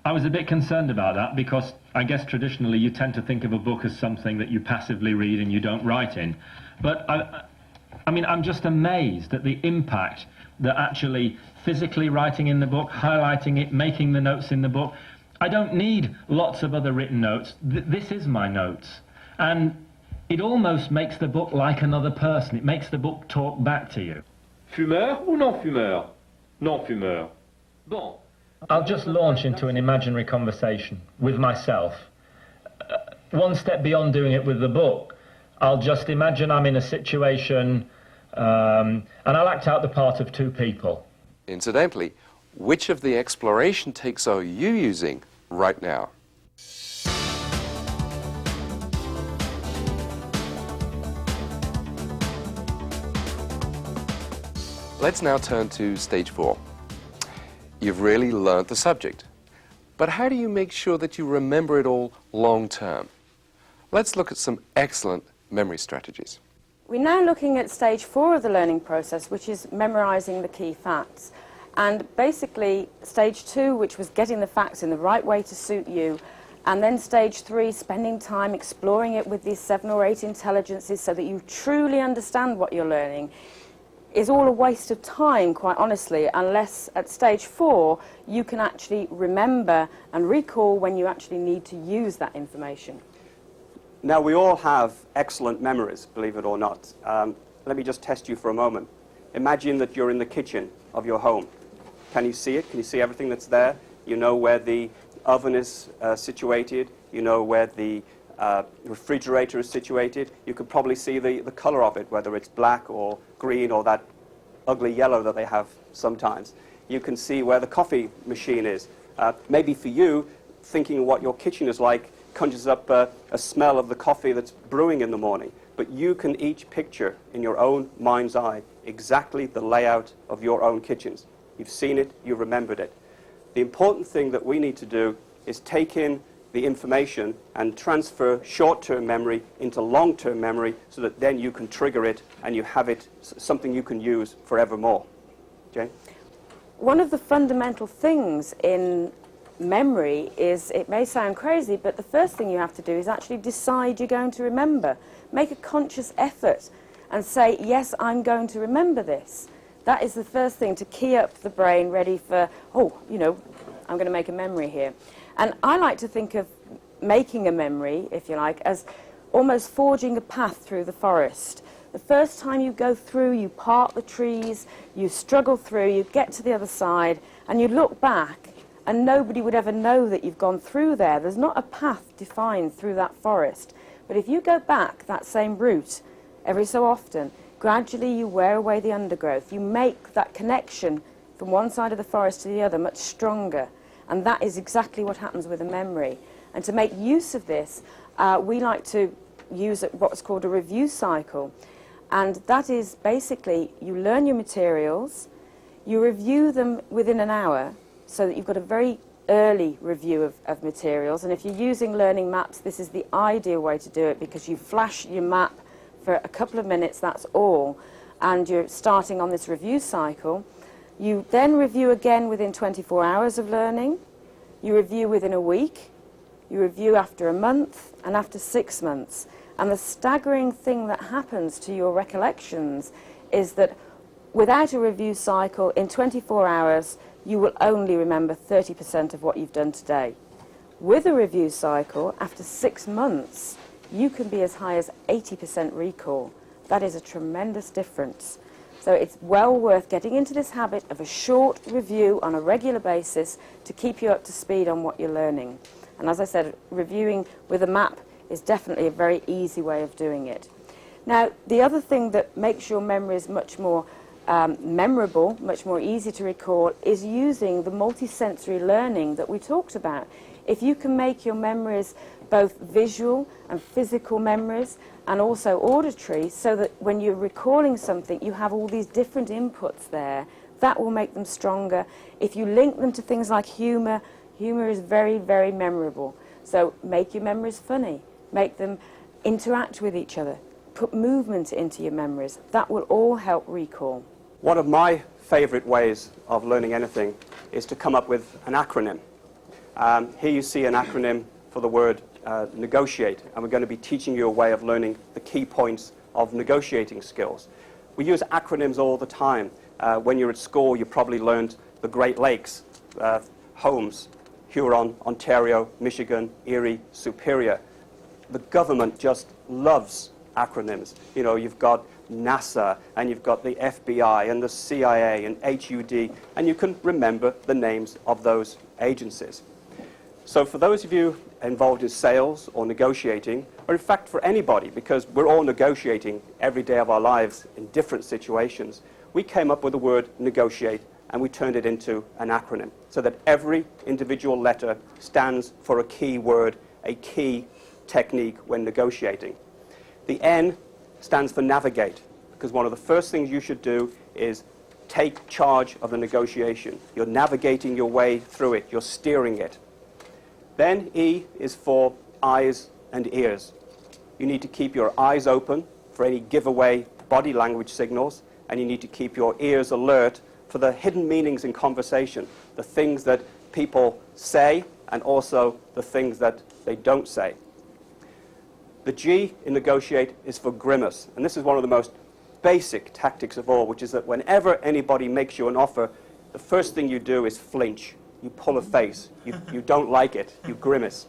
I was a bit concerned about that, because I guess traditionally you tend to think of a book as something that you passively read and you don't write in. But I mean, I'm just amazed at the impact that actually physically writing in the book, highlighting it, making the notes in the book. I don't need lots of other written notes. This is my notes. And it almost makes the book like another person. It makes the book talk back to you. Fumeur ou non fumeur? Non fumeur. Bon. I'll just launch into an imaginary conversation with myself. One step beyond doing it with the book, I'll just imagine I'm in a situation and I'll act out the part of 2 people. Incidentally, which of the exploration takes are you using right now? Let's now turn to stage 4. You've really learned the subject. But how do you make sure that you remember it all long term? Let's look at some excellent memory strategies. We're now looking at stage 4 of the learning process, which is memorizing the key facts. And basically, stage 2, which was getting the facts in the right way to suit you, and then stage 3, spending time exploring it with these 7 or 8 intelligences so that you truly understand what you're learning, is all a waste of time, quite honestly, unless at stage 4 you can actually remember and recall when you actually need to use that information. Now, we all have excellent memories, believe it or not. Let me just test you for a moment. Imagine that you're in the kitchen of your home. Can you see it? Can you see everything that's there? You know where the oven is situated. You know where the refrigerator is situated. You could probably see the color of it, whether it's black or green or that ugly yellow that they have sometimes. You can see where the coffee machine is. Maybe for you, thinking what your kitchen is like conjures up a smell of the coffee that's brewing in the morning. But you can each picture in your own mind's eye exactly the layout of your own kitchens. You've seen it, you remembered it. The important thing that we need to do is take in the information and transfer short-term memory into long-term memory so that then you can trigger it and you have it something you can use forevermore. Jane? One of the fundamental things in memory is, it may sound crazy, but the first thing you have to do is actually decide you're going to remember. Make a conscious effort and say, yes, I'm going to remember this. That is the first thing to key up the brain ready for, oh, you know, I'm going to make a memory here. And I like to think of making a memory, if you like, as almost forging a path through the forest. The first time you go through, you part the trees, you struggle through, you get to the other side, and you look back, and nobody would ever know that you've gone through there. There's not a path defined through that forest. But if you go back that same route every so often, gradually you wear away the undergrowth. You make that connection from one side of the forest to the other much stronger. And that is exactly what happens with a memory. And to make use of this, we like to use what's called a review cycle. And that is basically, you learn your materials, you review them within an hour, so that you've got a very early review of materials. And if you're using learning maps, this is the ideal way to do it, because you flash your map for a couple of minutes, that's all, and you're starting on this review cycle. You then review again within 24 hours of learning, you review within a week, you review after a month, and after 6 months. And the staggering thing that happens to your recollections is that without a review cycle, in 24 hours, you will only remember 30% of what you've done today. With a review cycle, after 6 months, you can be as high as 80% recall. That is a tremendous difference. So it's well worth getting into this habit of a short review on a regular basis to keep you up to speed on what you're learning. And as I said, reviewing with a map is definitely a very easy way of doing it. Now, the other thing that makes your memories much more memorable, much more easy to recall, is using the multisensory learning that we talked about. If you can make your memories both visual and physical memories and also auditory, so that when you're recalling something you have all these different inputs there, that will make them stronger. If you link them to things like humour, humour is very, very memorable. So make your memories funny, make them interact with each other, put movement into your memories. That will all help recall. One of my favourite ways of learning anything is to come up with an acronym. Here you see an acronym for the word negotiate, and we're going to be teaching you a way of learning the key points of negotiating skills. We use acronyms all the time. When you're at school, you probably learned the Great Lakes, Holmes, Huron, Ontario, Michigan, Erie, Superior. The government just loves acronyms. You know, you've got NASA, and you've got the FBI, and the CIA, and HUD, and you can remember the names of those agencies. So for those of you involved in sales or negotiating, or in fact for anybody, because we're all negotiating every day of our lives in different situations, we came up with the word negotiate, and we turned it into an acronym, so that every individual letter stands for a key word, a key technique when negotiating. The N stands for navigate, because one of the first things you should do is take charge of the negotiation. You're navigating your way through it, you're steering it. Then E is for eyes and ears. You need to keep your eyes open for any giveaway body language signals, and you need to keep your ears alert for the hidden meanings in conversation, the things that people say and also the things that they don't say. The G in negotiate is for grimace, and this is one of the most basic tactics of all, which is that whenever anybody makes you an offer, the first thing you do is flinch. You pull a face. You don't like it. You grimace.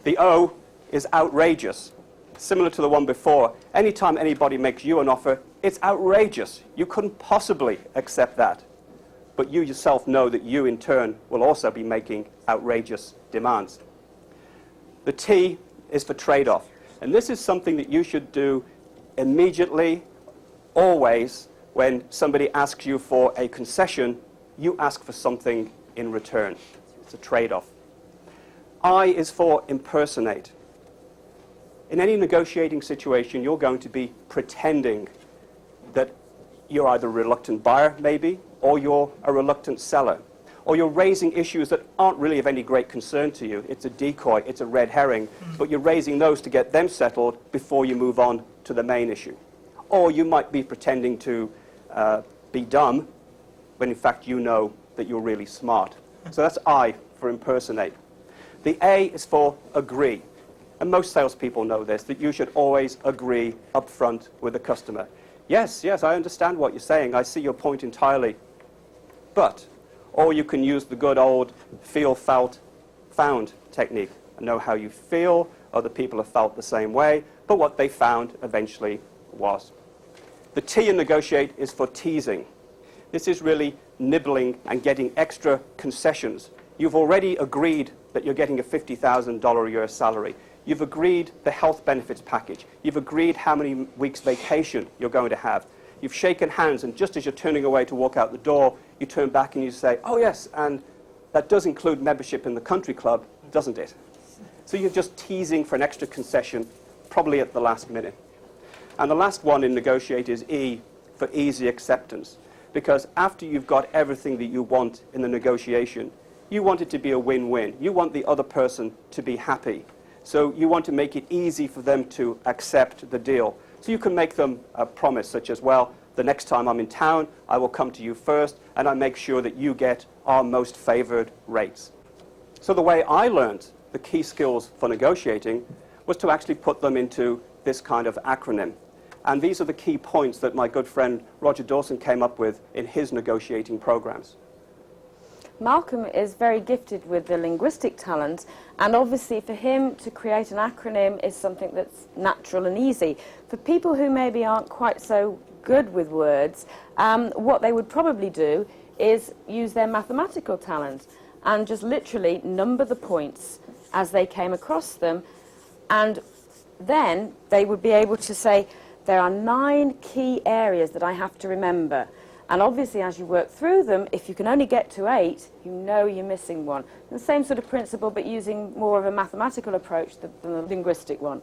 The O is outrageous. Similar to the one before, anytime anybody makes you an offer, it's outrageous. You couldn't possibly accept that. But you yourself know that you, in turn, will also be making outrageous demands. The T is for trade-off. And this is something that you should do immediately, always, when somebody asks you for a concession, you ask for something in return. It's a trade-off. I is for impersonate. In any negotiating situation, you're going to be pretending that you're either a reluctant buyer, maybe, or you're a reluctant seller, or you're raising issues that aren't really of any great concern to you. It's a decoy, it's a red herring, but you're raising those to get them settled before you move on to the main issue. Or you might be pretending to be dumb, when in fact you know that you're really smart. So that's I for impersonate. The A is for agree. And most salespeople know this, that you should always agree up front with the customer. Yes, I understand what you're saying. I see your point entirely. But, or you can use the good old feel, felt, found technique. I know how you feel, other people have felt the same way, but what they found eventually was. The T in negotiate is for teasing. This is really nibbling and getting extra concessions. You've already agreed that you're getting a $50,000 a year salary. You've agreed the health benefits package. You've agreed how many weeks vacation you're going to have. You've shaken hands, and just as you're turning away to walk out the door, you turn back and you say, oh yes, and that does include membership in the country club, doesn't it? So you're just teasing for an extra concession, probably at the last minute. And the last one in negotiate is E, for easy acceptance. Because after you've got everything that you want in the negotiation, you want it to be a win-win. You want the other person to be happy. So you want to make it easy for them to accept the deal. So you can make them a promise such as, well, the next time I'm in town, I will come to you first, and I make sure that you get our most favored rates. So the way I learned the key skills for negotiating was to actually put them into this kind of acronym. And these are the key points that my good friend Roger Dawson came up with in his negotiating programs. Malcolm is very gifted with the linguistic talent, and obviously for him to create an acronym is something that's natural and easy. For people who maybe aren't quite so good with words, what they would probably do is use their mathematical talent and just literally number the points as they came across them, and then they would be able to say, there are 9 key areas that I have to remember. And obviously, as you work through them, if you can only get to 8, you know you're missing one. The same sort of principle, but using more of a mathematical approach than the linguistic one.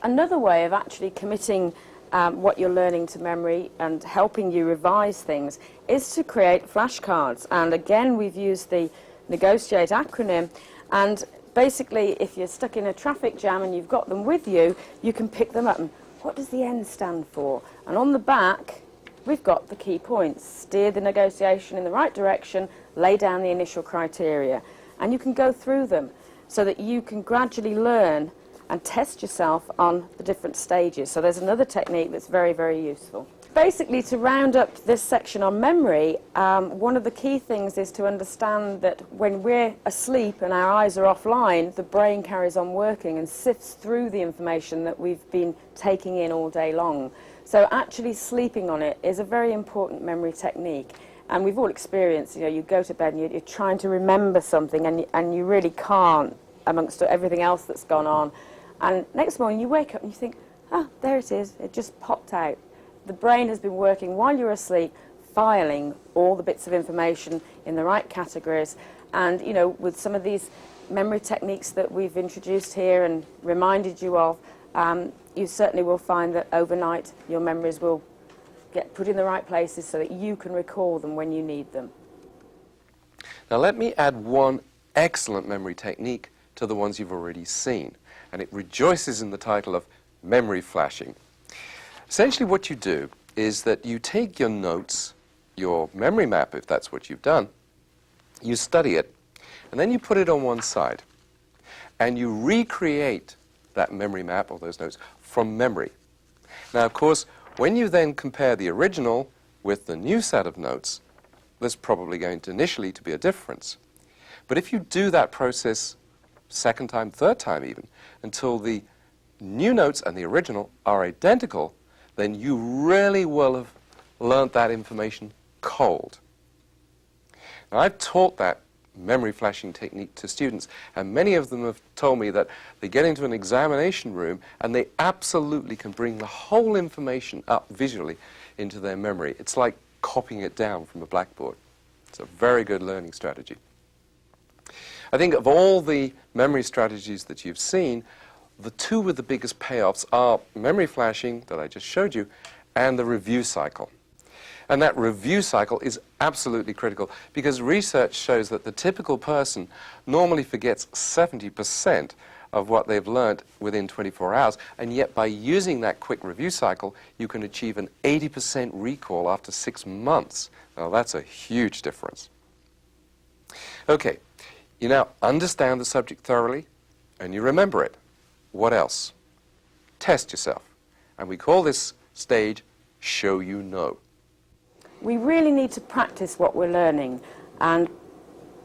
Another way of actually committing what you're learning to memory and helping you revise things is to create flashcards. And again, we've used the negotiate acronym. And basically, if you're stuck in a traffic jam and you've got them with you, you can pick them up. And what does the N stand for? And on the back, we've got the key points. Steer the negotiation in the right direction, lay down the initial criteria. And you can go through them so that you can gradually learn and test yourself on the different stages. So there's another technique that's very, very useful. Basically, to round up this section on memory, one of the key things is to understand that when we're asleep and our eyes are offline, the brain carries on working and sifts through the information that we've been taking in all day long. So actually sleeping on it is a very important memory technique. And we've all experienced, you go to bed and you're trying to remember something and you really can't amongst everything else that's gone on. And next morning you wake up and you think, there it is, it just popped out. The brain has been working while you're asleep, filing all the bits of information in the right categories. And, with some of these memory techniques that we've introduced here and reminded you of, you certainly will find that overnight your memories will get put in the right places so that you can recall them when you need them. Now let me add one excellent memory technique to the ones you've already seen, and it rejoices in the title of memory flashing. Essentially what you do is that you take your notes, your memory map if that's what you've done, you study it, and then you put it on one side, and you recreate that memory map or those notes from memory. Now, of course, when you then compare the original with the new set of notes, there's probably going to initially to be a difference. But if you do that process second time, third time even, until the new notes and the original are identical, then you really will have learnt that information cold. Now, I've taught that memory flashing technique to students, and many of them have told me that they get into an examination room and they absolutely can bring the whole information up visually into their memory. It's like copying it down from a blackboard. It's a very good learning strategy. I think of all the memory strategies that you've seen, the two with the biggest payoffs are memory flashing that I just showed you and the review cycle. And that review cycle is absolutely critical because research shows that the typical person normally forgets 70% of what they've learned within 24 hours, and yet by using that quick review cycle, you can achieve an 80% recall after 6 months. Now that's a huge difference. Okay, you now understand the subject thoroughly, and you remember it. What else? Test yourself. And we call this stage show you know. We really need to practice what we're learning and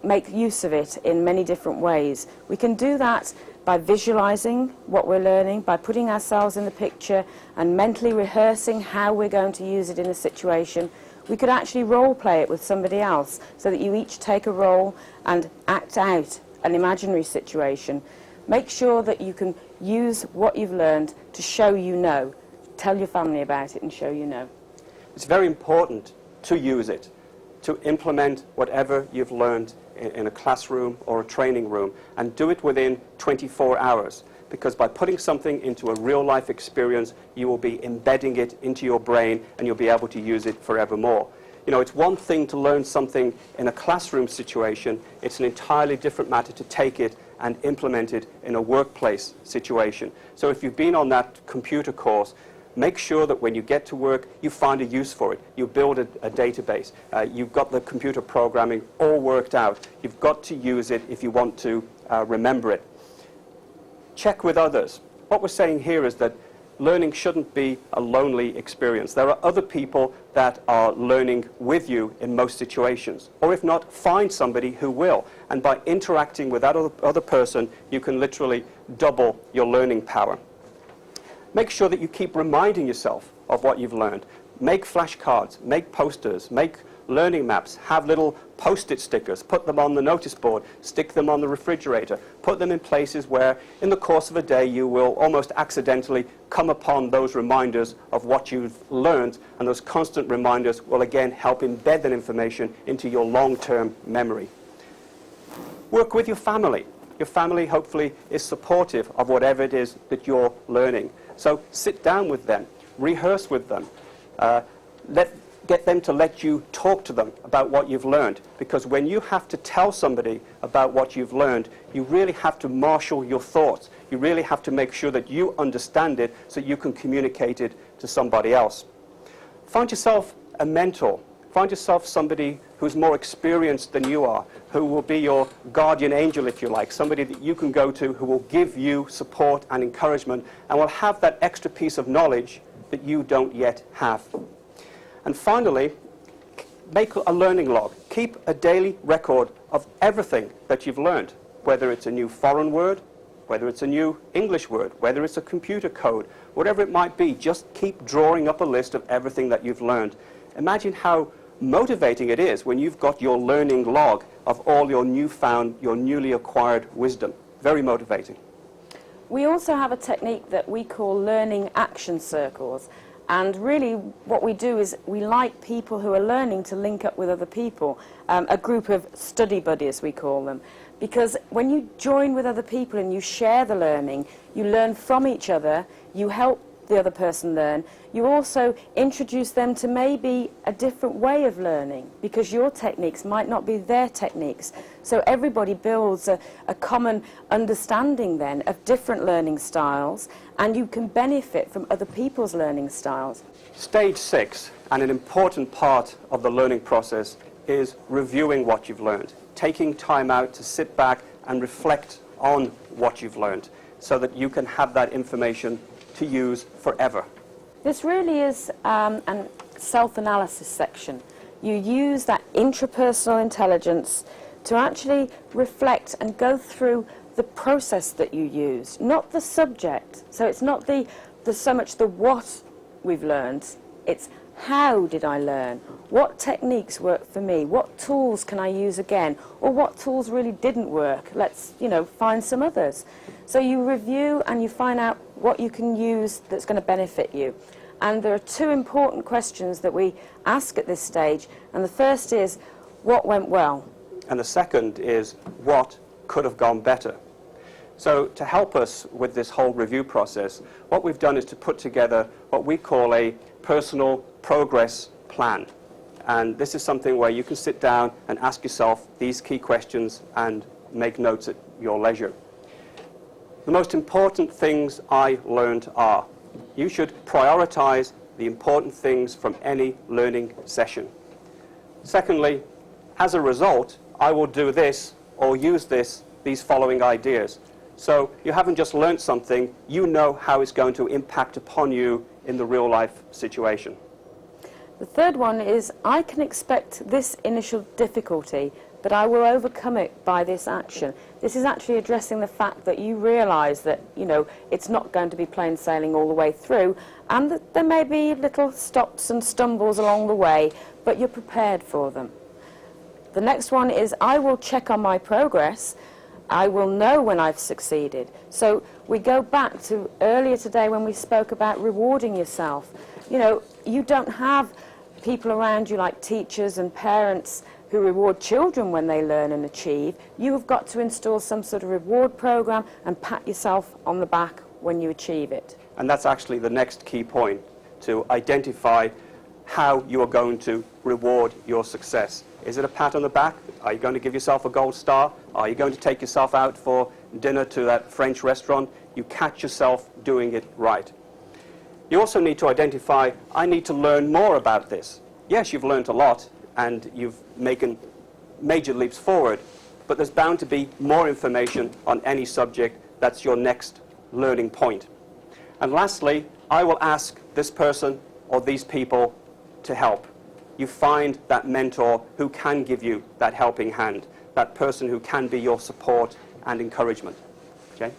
make use of it in many different ways. We can do that by visualizing what we're learning, by putting ourselves in the picture and mentally rehearsing how we're going to use it in a situation. We could actually role play it with somebody else so that you each take a role and act out an imaginary situation. Make sure that you can use what you've learned to show you know. Tell your family about it and show you know. It's very important to use it, to implement whatever you've learned in a classroom or a training room, and do it within 24 hours. Because by putting something into a real-life experience, you will be embedding it into your brain and you'll be able to use it forevermore. You know, it's one thing to learn something in a classroom situation. It's an entirely different matter to take it and implement it in a workplace situation. So if you've been on that computer course, make sure that when you get to work, you find a use for it. You build a database. You've got the computer programming all worked out. You've got to use it if you want to remember it. Check with others. What we're saying here is that learning shouldn't be a lonely experience. There are other people that are learning with you in most situations. Or if not, find somebody who will. And by interacting with that other person, you can literally double your learning power. Make sure that you keep reminding yourself of what you've learned. Make flashcards, make posters, make learning maps, have little post-it stickers, put them on the notice board, stick them on the refrigerator, put them in places where in the course of a day you will almost accidentally come upon those reminders of what you've learned, and those constant reminders will again help embed that information into your long-term memory. Work with your family. Your family hopefully is supportive of whatever it is that you're learning. So sit down with them, rehearse with them, get them to let you talk to them about what you've learned. Because when you have to tell somebody about what you've learned, you really have to marshal your thoughts. You really have to make sure that you understand it so you can communicate it to somebody else. Find yourself a mentor. Find yourself somebody who's more experienced than you are, who will be your guardian angel, if you like, somebody that you can go to who will give you support and encouragement and will have that extra piece of knowledge that you don't yet have. And finally, make a learning log. Keep a daily record of everything that you've learned, whether it's a new foreign word, whether it's a new English word, whether it's a computer code, whatever it might be. Just keep drawing up a list of everything that you've learned. Imagine how motivating it is when you've got your learning log of all your newfound, your newly acquired wisdom. Very motivating. We also have a technique that we call learning action circles. And really what we do is we like people who are learning to link up with other people, a group of study buddies we call them. Because when you join with other people and you share the learning, you learn from each other, you help the other person learn, you also introduce them to maybe a different way of learning because your techniques might not be their techniques. So everybody builds a common understanding then of different learning styles, and you can benefit from other people's learning styles. Stage 6, and an important part of the learning process, is reviewing what you've learned, taking time out to sit back and reflect on what you've learned so that you can have that information to use forever. This really is a self-analysis section. You use that intrapersonal intelligence to actually reflect and go through the process that you use, not the subject. So it's not so much the what we've learned, it's how did I learn? What techniques work for me? What tools can I use again? Or what tools really didn't work? Let's, find some others. So you review and you find out what you can use that's going to benefit you. And there are two important questions that we ask at this stage. And the first is, what went well? And the second is, what could have gone better? So to help us with this whole review process, what we've done is to put together what we call a personal progress plan. And this is something where you can sit down and ask yourself these key questions and make notes at your leisure. The most important things I learned are, you should prioritize the important things from any learning session. Secondly, as a result, I will do this or use these following ideas. So you haven't just learned something, you know how it's going to impact upon you in the real life situation. The third one is, I can expect this initial difficulty, but I will overcome it by this action. This is actually addressing the fact that you realise that, it's not going to be plain sailing all the way through, and that there may be little stops and stumbles along the way, but you're prepared for them. The next one is, I will check on my progress. I will know when I've succeeded. So we go back to earlier today when we spoke about rewarding yourself. You don't have people around you like teachers and parents who reward children when they learn and achieve. You have got to install some sort of reward program and pat yourself on the back when you achieve it. And that's actually the next key point, to identify how you are going to reward your success. Is it a pat on the back? Are you going to give yourself a gold star? Are you going to take yourself out for dinner to that French restaurant? You catch yourself doing it right. You also need to identify, I need to learn more about this. Yes, you've learned a lot and you've made major leaps forward, but there's bound to be more information on any subject. That's your next learning point. And lastly, I will ask this person or these people to help. You find that mentor who can give you that helping hand, that person who can be your support and encouragement. Okay?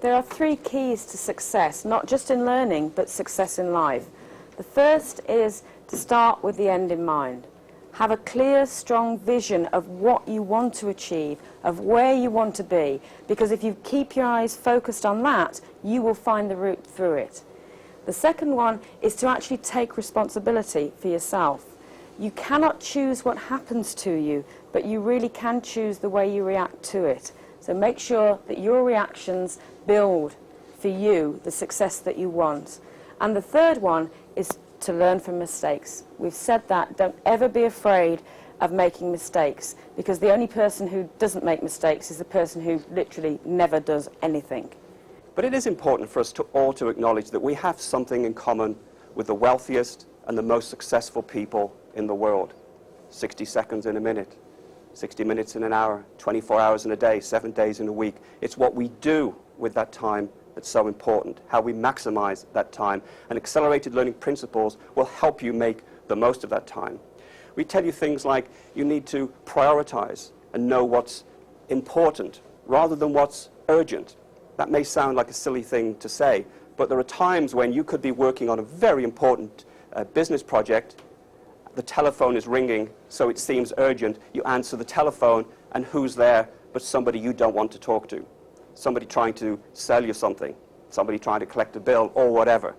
There are three keys to success, not just in learning, but success in life. The first is to start with the end in mind. Have a clear, strong vision of what you want to achieve, of where you want to be, because if you keep your eyes focused on that, you will find the route through it. The second one is to actually take responsibility for yourself. You cannot choose what happens to you, but you really can choose the way you react to it. So make sure that your reactions build for you the success that you want. And the third one is to learn from mistakes. We've said that. Don't ever be afraid of making mistakes, because the only person who doesn't make mistakes is the person who literally never does anything. But it is important for us all to acknowledge that we have something in common with the wealthiest and the most successful people in the world. 60 seconds in a minute, 60 minutes in an hour, 24 hours in a day, 7 days in a week. It's what we do with that time that's so important, how we maximize that time. And accelerated learning principles will help you make the most of that time. We tell you things like you need to prioritize and know what's important rather than what's urgent. That may sound like a silly thing to say, but there are times when you could be working on a very important business project. The telephone is ringing, so it seems urgent. You answer the telephone, and who's there but somebody you don't want to talk to? Somebody trying to sell you something, somebody trying to collect a bill, or whatever.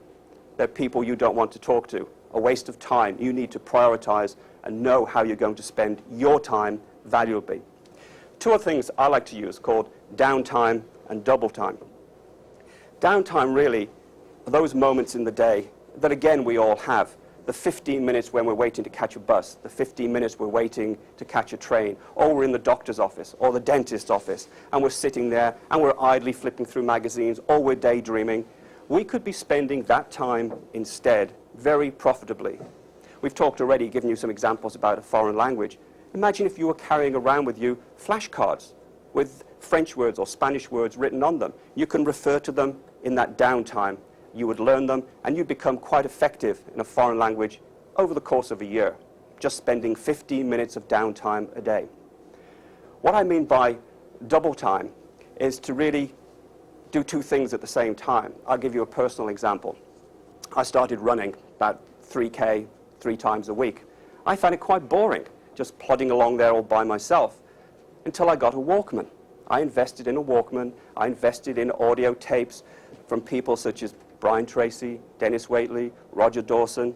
They're people you don't want to talk to. A waste of time. You need to prioritize and know how you're going to spend your time valuably. Two other things I like to use called downtime and double time. Downtime really are those moments in the day that, again, we all have. The 15 minutes when we're waiting to catch a bus, the 15 minutes we're waiting to catch a train, or we're in the doctor's office or the dentist's office, and we're sitting there and we're idly flipping through magazines, or we're daydreaming. We could be spending that time instead very profitably. We've talked already, given you some examples about a foreign language. Imagine if you were carrying around with you flashcards with French words or Spanish words written on them. You can refer to them in that downtime. You would learn them, and you'd become quite effective in a foreign language over the course of a year, just spending 15 minutes of downtime a day. What I mean by double time is to really do two things at the same time. I'll give you a personal example. I started running about 3K 3 times a week. I found it quite boring, just plodding along there all by myself, until I got a Walkman. I invested in a Walkman, I invested in audio tapes, from people such as Brian Tracy, Dennis Waitley, Roger Dawson.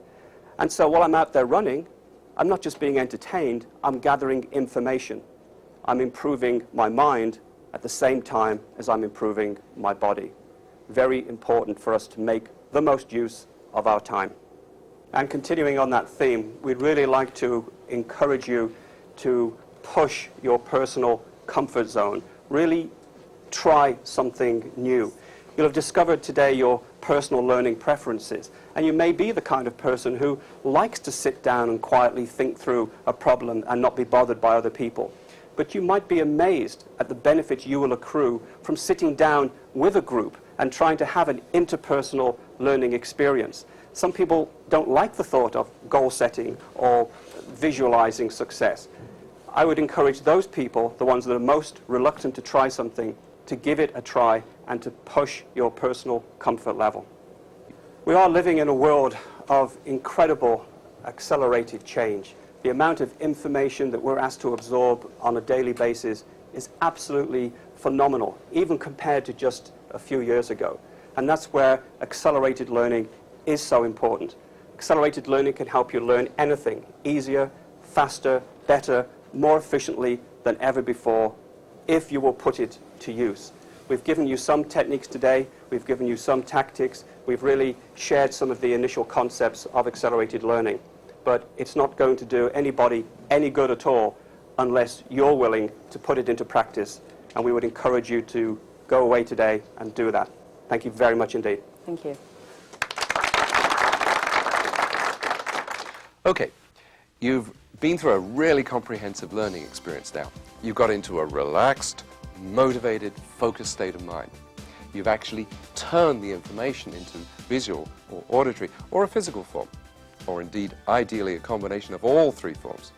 And so while I'm out there running, I'm not just being entertained, I'm gathering information. I'm improving my mind at the same time as I'm improving my body. Very important for us to make the most use of our time. And continuing on that theme, we'd really like to encourage you to push your personal comfort zone. Really try something new. You'll have discovered today your personal learning preferences, and you may be the kind of person who likes to sit down and quietly think through a problem and not be bothered by other people. But you might be amazed at the benefits you will accrue from sitting down with a group and trying to have an interpersonal learning experience. Some people don't like the thought of goal setting or visualizing success. I would encourage those people, the ones that are most reluctant to try something, to give it a try and to push your personal comfort level. We are living in a world of incredible accelerated change. The amount of information that we're asked to absorb on a daily basis is absolutely phenomenal, even compared to just a few years ago. And that's where accelerated learning is so important. Accelerated learning can help you learn anything easier, faster, better, more efficiently than ever before, if you will put it to use. We've given you some techniques today, we've given you some tactics, we've really shared some of the initial concepts of accelerated learning. But it's not going to do anybody any good at all unless you're willing to put it into practice. And we would encourage you to go away today and do that. Thank you very much indeed. Thank you. Okay, you've been through a really comprehensive learning experience now. You got into a relaxed, motivated, focused state of mind. You've actually turned the information into visual or auditory or a physical form, or indeed, ideally, a combination of all three forms.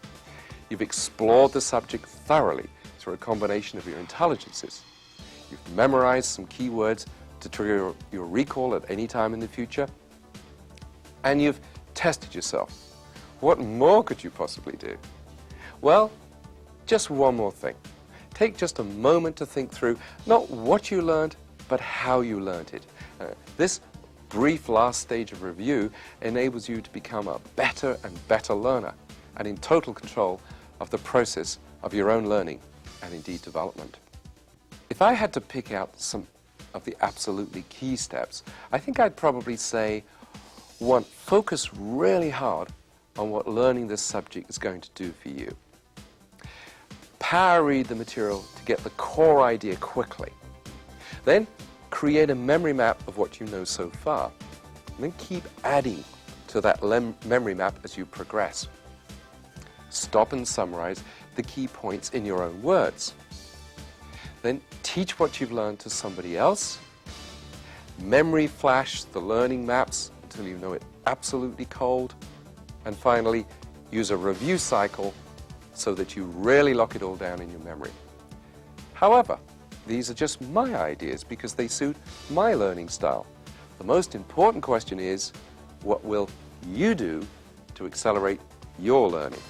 You've explored the subject thoroughly through a combination of your intelligences. You've memorized some keywords to trigger your recall at any time in the future, and you've tested yourself. What more could you possibly do? Well, just one more thing. Take just a moment to think through not what you learned, but how you learned it. This brief last stage of review enables you to become a better and better learner and in total control of the process of your own learning and indeed development. If I had to pick out some of the absolutely key steps, I think I'd probably say, one, focus really hard on what learning this subject is going to do for you. Power read the material to get the core idea quickly. Then create a memory map of what you know so far. And then keep adding to that memory map as you progress. Stop and summarize the key points in your own words. Then teach what you've learned to somebody else. Memory flash the learning maps until you know it absolutely cold. And finally, use a review cycle so that you really lock it all down in your memory. However, these are just my ideas because they suit my learning style. The most important question is, what will you do to accelerate your learning?